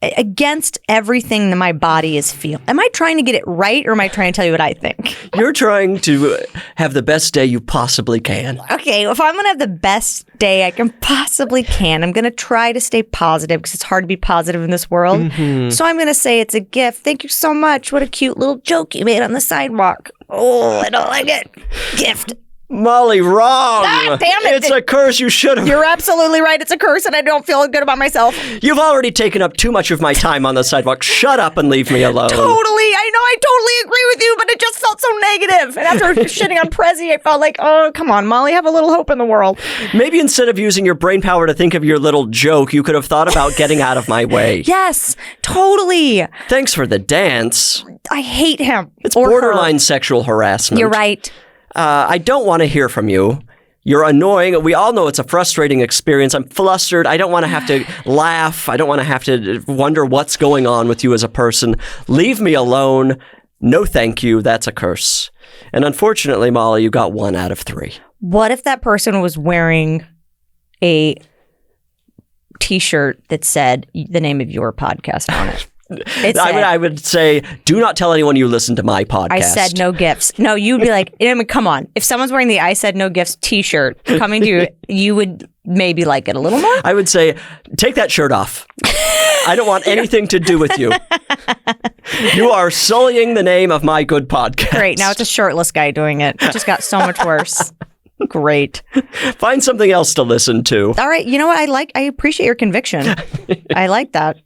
Against everything that my body is feeling. Am I trying to get it right, or am I trying to tell you what I think? You're trying to have the best day you possibly can. Okay, if I'm going to have the best day I can possibly can, I'm going to try to stay positive because it's hard to be positive in this world. Mm-hmm. So I'm going to say it's a gift. Thank you so much. What a cute little joke you made on the sidewalk. Oh, I don't like it. Gift. Molly, wrong. Ah, damn it. It's a curse. You should have. You're absolutely right. It's a curse, and I don't feel good about myself. You've already taken up too much of my time on the sidewalk. Shut up and leave me alone. Totally. I know. I totally agree with you, but it just felt so negative. And after shitting on Prezzy, I felt like, oh, come on, Molly, have a little hope in the world. Maybe instead of using your brain power to think of your little joke, you could have thought about getting out of my way. Yes, totally. Thanks for the dance. I hate him. It's borderline sexual harassment. You're right. I don't want to hear from you. You're annoying. We all know it's a frustrating experience. I'm flustered. I don't want to have to laugh. I don't want to have to wonder what's going on with you as a person. Leave me alone. No, thank you. That's a curse. And unfortunately, Molly, you got 1 out of 3. What if that person was wearing a T-shirt that said the name of your podcast on it? I would say, do not tell anyone you listen to my podcast. I said no gifts. No, you'd be like, I mean, come on. If someone's wearing the I said no gifts T-shirt coming to you, you would maybe like it a little more. I would say, take that shirt off. I don't want anything to do with you. You are sullying the name of my good podcast. Great. Now it's a shirtless guy doing it. It just got so much worse. Great. Find something else to listen to. All right. You know what? I appreciate your conviction. I like that.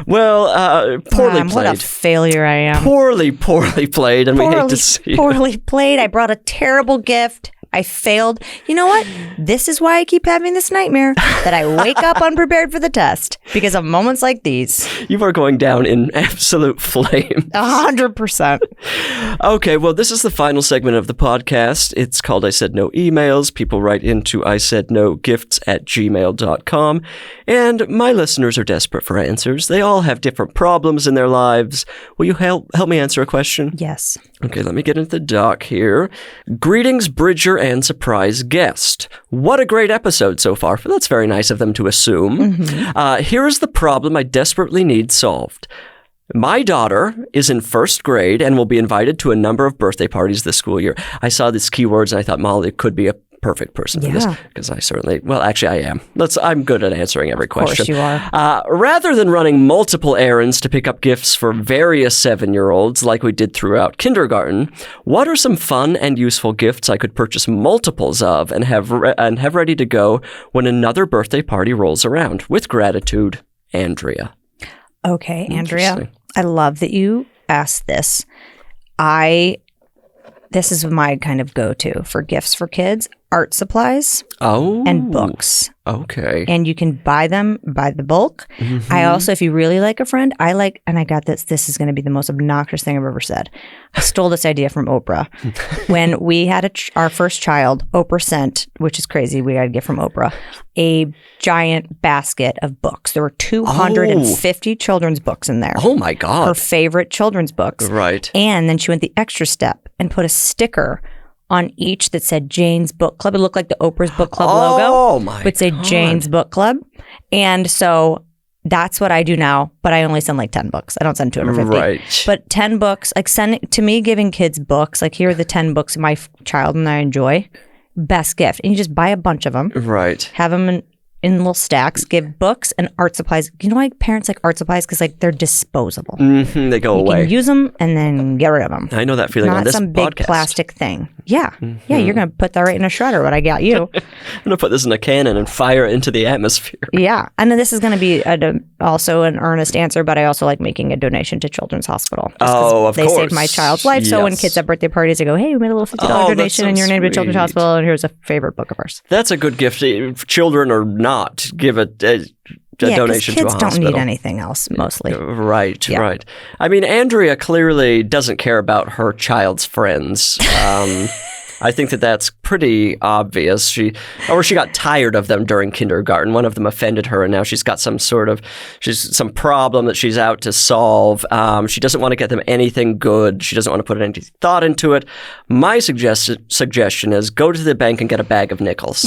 Well, poorly played. What a failure I am. Poorly played, and we hate to see Poorly played. I brought a terrible gift. I failed. You know what? This is why I keep having this nightmare that I wake up unprepared for the test because of moments like these. You are going down in absolute flame. 100%. Okay, well, this is the final segment of the podcast. It's called I Said No Emails. People write into isaidnogifts@gmail.com. And my listeners are desperate for answers. They all have different problems in their lives. Will you help me answer a question? Yes. Okay, let me get into the doc here. Greetings, Bridger and surprise guest. What a great episode so far. That's very nice of them to assume. Here is the problem I desperately need solved. My daughter is in first grade and will be invited to a number of birthday parties this school year. I saw these keywords and I thought Molly could be a perfect person for this because I certainly, well, actually I am. I'm good at answering every question. Of course you are. Rather than running multiple errands to pick up gifts for various 7-year-olds like we did throughout kindergarten, what are some fun and useful gifts I could purchase multiples of and have ready to go when another birthday party rolls around? With gratitude, Andrea. Okay, Andrea, I love that you asked this. This is my kind of go-to for gifts for kids. Art supplies and books. Okay. And you can buy them by the bulk. I also, if you really like a friend, and I got this is going to be the most obnoxious thing I've ever said. I stole this idea from Oprah. When we had our first child, Oprah sent, which is crazy, we got a gift from Oprah, a giant basket of books. There were 250 children's books in there. Oh my God. Her favorite children's books. Right. And then she went the extra step and put a sticker on each that said Jane's Book Club. It looked like the Oprah's Book Club logo. Oh my But say God. Jane's Book Club. And so that's what I do now, but I only send like 10 books. I don't send 250. Right. But 10 books, like giving kids books, like here are the 10 books my child and I enjoy. Best gift. And you just buy a bunch of them. Right. Have them in little stacks, give books and art supplies. You know why parents like art supplies? Because like they're disposable. They go away. You can use them and then get rid of them. I know that feeling on this podcast. Not some big plastic thing. Yeah. Yeah, you're going to put that right in a shredder, what I got you. I'm going to put this in a cannon and fire it into the atmosphere. Yeah. I know this is going to be also an earnest answer, but I also like making a donation to Children's Hospital. Oh, of course. They saved my child's life. So when kids have birthday parties, they go, hey, we made a little $50 donation and you're named at Children's Hospital and here's a favorite book of ours. That's a good gift. Children or not, give a donation to a hospital. Kids don't need anything else, mostly. Right, right. I mean, Andrea clearly doesn't care about her child's friends. I think that's pretty obvious. She got tired of them during kindergarten. One of them offended her, and now she's got some problem that she's out to solve. She doesn't want to get them anything good. She doesn't want to put any thought into it. My suggestion is go to the bank and get a bag of nickels.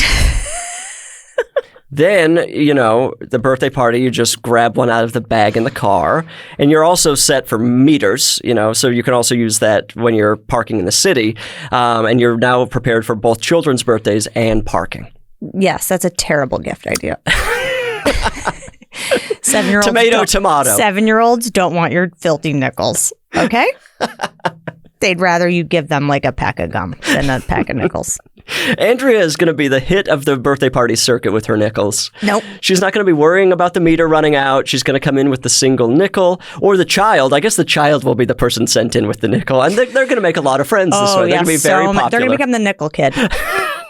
Then, the birthday party, you just grab one out of the bag in the car. And you're also set for meters, so you can also use that when you're parking in the city. And you're now prepared for both children's birthdays and parking. Yes, that's a terrible gift idea. 7-year-olds tomato. 7-year-olds don't want your filthy nickels, okay? They'd rather you give them like a pack of gum than a pack of nickels. Andrea is going to be the hit of the birthday party circuit with her nickels. Nope. She's not going to be worrying about the meter running out. She's going to come in with the single nickel. Or the child. I guess the child will be the person sent in with the nickel. And they're going to make a lot of friends this way. They're going to be very popular. They're going to become the nickel kid.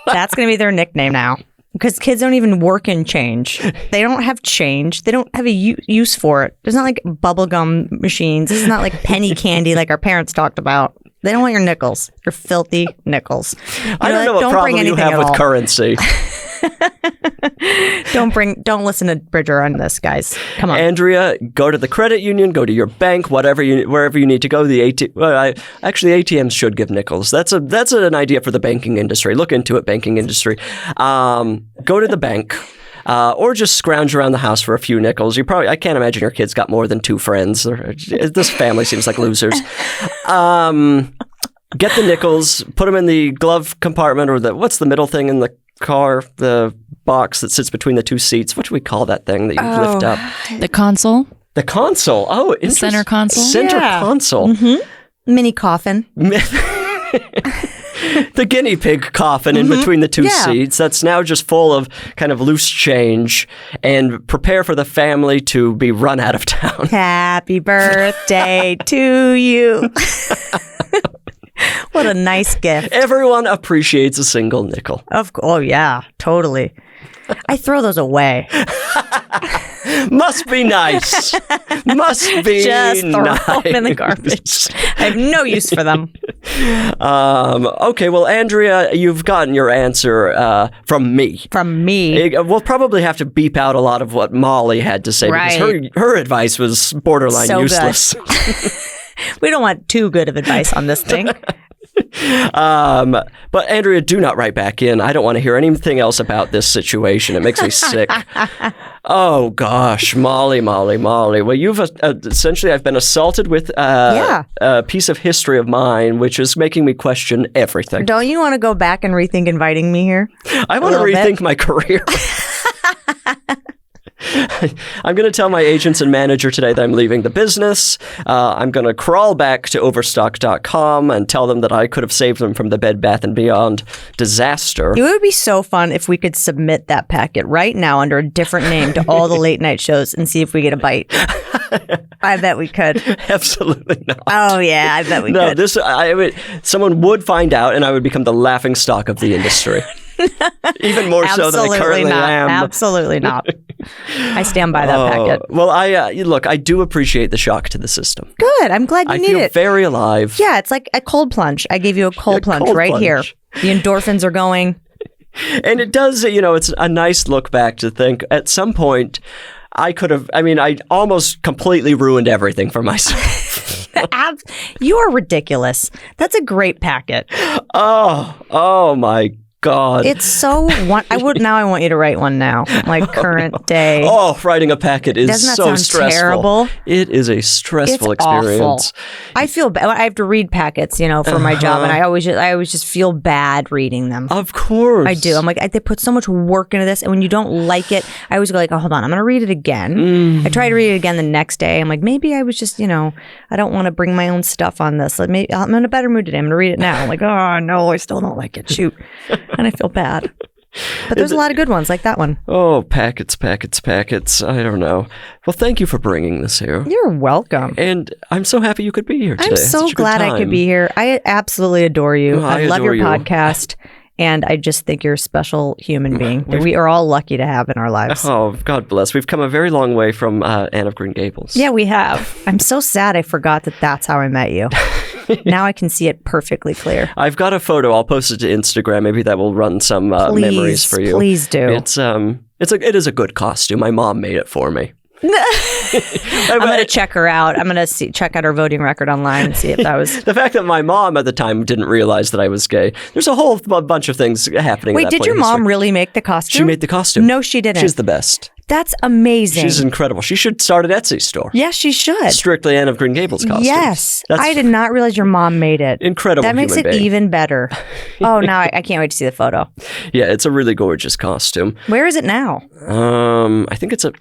That's going to be their nickname now. Because kids don't even work in change. They don't have change. They don't have a use for it. There's not like bubblegum machines. This is not like penny candy like our parents talked about. They don't want your nickels. Your filthy nickels. I don't know what problem you have with currency. Don't listen to Bridger on this, guys. Come on. Andrea, go to the credit union, go to your bank, wherever you need to go. Actually, ATMs should give nickels. That's an idea for the banking industry. Look into it, banking industry. Go to the bank. Or just scrounge around the house for a few nickels. I can't imagine your kids got more than 2 friends. This family seems like losers. Get the nickels, put them in the glove compartment or what's the middle thing in the car? The box that sits between the 2 seats. What do we call that thing that you lift up? The console. The console. Oh, interesting. Center console. Center console. Mm-hmm. Mini coffin. The guinea pig coffin in between the 2 seats that's now just full of kind of loose change, and prepare for the family to be run out of town. Happy birthday to you. What a nice gift. Everyone appreciates a single nickel. Oh, yeah, totally. I throw those away. Must be nice. Must be Just throw nice. them in the garbage. I have no use for them. Okay, well, Andrea, you've gotten your answer from me. From me. We'll probably have to beep out a lot of what Molly had to say because her advice was borderline So useless. We don't want too good of advice on this thing. But Andrea, do not write back in. I don't want to hear anything else about this situation. It makes me sick. Oh gosh, Molly. Well, you've essentially, I've been assaulted with a piece of history of mine, which is making me question everything. Don't you want to go back and rethink inviting me here? I want to rethink my career. I'm going to tell my agents and manager today that I'm leaving the business. I'm going to crawl back to Overstock.com and tell them that I could have saved them from the Bed Bath & Beyond disaster. It would be so fun if we could submit that packet right now under a different name to all the late night shows and see if we get a bite. I bet we could. Absolutely not. Oh, yeah, I bet we could. No, someone would find out and I would become the laughingstock of the industry. Even more so than I currently am. Absolutely not. I stand by that packet. Well, look, I do appreciate the shock to the system. Good. I'm glad you need it. I feel very alive. Yeah, it's like a cold plunge. I gave you a cold plunge right here. The endorphins are going. And it does, it's a nice look back to think at some point I almost completely ruined everything for myself. You are ridiculous. That's a great packet. Oh my God. It's so I want you to write one now, like current day. Oh, writing a packet is Doesn't that so sound stressful. Terrible? It is a stressful experience. Awful. I feel bad. I have to read packets, for my job, and I always just feel bad reading them. Of course. I do. I'm like, they put so much work into this, and when you don't like it, I always go like, oh, hold on, I'm going to read it again. I try to read it again the next day. I'm like, maybe I was just, I don't want to bring my own stuff on this. Like, maybe I'm in a better mood today. I'm going to read it now. I'm like, oh no, I still don't like it. Shoot. And I feel bad. But there's a lot of good ones like that one. Oh, packets. I don't know. Well, thank you for bringing this here. You're welcome. And I'm so happy you could be here today. I'm so glad I could be here. I absolutely adore you. I love your podcast. And I just think you're a special human being that we are all lucky to have in our lives. Oh, God bless. We've come a very long way from Anne of Green Gables. Yeah, we have. I'm so sad I forgot that that's how I met you. Now I can see it perfectly clear. I've got a photo. I'll post it to Instagram. Maybe that will run some memories for you. Please do. It is a good costume. My mom made it for me. I'm going to check her out. I'm going to check out her voting record online and see if that was... The fact that my mom at the time didn't realize that I was gay. There's a whole bunch of things happening. Wait, did your mom really make the costume? She made the costume. No, she didn't. She's the best. That's amazing. She's incredible. She should start an Etsy store. Yes, she should. Strictly Anne of Green Gables costumes. Yes. I did not realize your mom made it. Incredible. That makes it even better. Oh, now I can't wait to see the photo. Yeah, it's a really gorgeous costume. Where is it now? I think it's at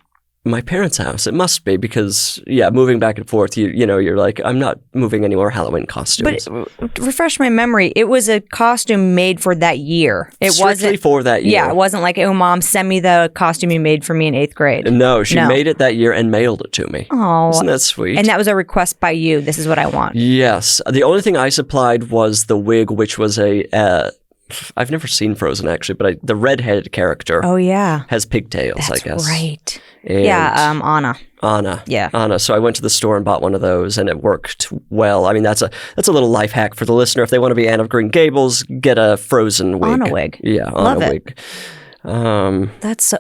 my parents' house. It must be because, moving back and forth, you're like, I'm not moving any more Halloween costumes. But refresh my memory. It was a costume made for that year. It Strictly for that year. Yeah, it wasn't like, oh, Mom, send me the costume you made for me in 8th grade. No, she made it that year and mailed it to me. Oh. Isn't that sweet? And that was a request by you. This is what I want. Yes. The only thing I supplied was the wig, which was I've never seen Frozen actually, but the redheaded character. Oh, yeah. Has pigtails, I guess. That's right. And Anna. Yeah. Anna. So I went to the store and bought one of those and it worked well. I mean, that's a little life hack for the listener. If they want to be Anne of Green Gables, get a Frozen wig. Anna wig. Yeah, Love Anna it. wig.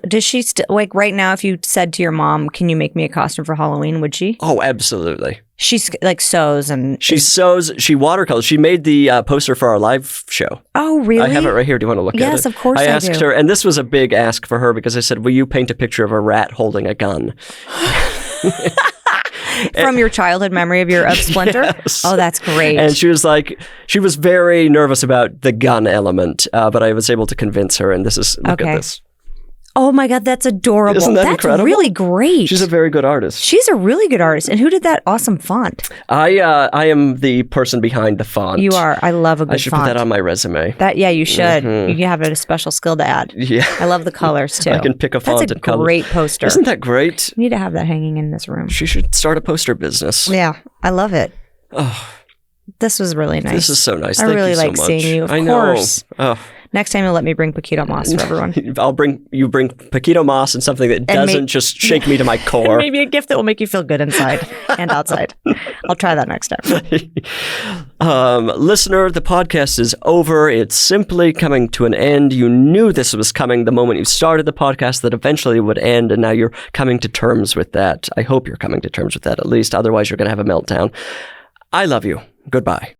Does she like right now, if you said to your mom, can you make me a costume for Halloween, would she? Oh, absolutely. She's like sews and... She watercolors. She made the poster for our live show. Oh, really? I have it right here. Do you want to look at it? Yes, of course I do. I asked her, and this was a big ask for her because I said, will you paint a picture of a rat holding a gun? From your childhood memory of Splinter? Yes. Oh, that's great. And she was very nervous about the gun element, but I was able to convince her, and look at this. Oh my God, that's adorable. Isn't that incredible? That's really great. She's a very good artist. She's a really good artist. And who did that awesome font? I am the person behind the font. You are. I love a good font. I should put that on my resume. Yeah, you should. Mm-hmm. You have a special skill to add. Yeah. I love the colors too. I can pick a font and color. That's a great poster. Isn't that great? We need to have that hanging in this room. She should start a poster business. Yeah, I love it. Oh. This was really nice. This is so nice. I Thank really you so like much. seeing you. Of I course. know. Oh. Next time you'll let me bring Paquito Moss for everyone. I'll bring Paquito Moss and something that doesn't just shake me to my core. Maybe a gift that will make you feel good inside and outside. I'll try that next time. Listener, the podcast is over. It's simply coming to an end. You knew this was coming the moment you started the podcast, that eventually it would end, and now you're coming to terms with that. I hope you're coming to terms with that at least. Otherwise, you're going to have a meltdown. I love you. Goodbye.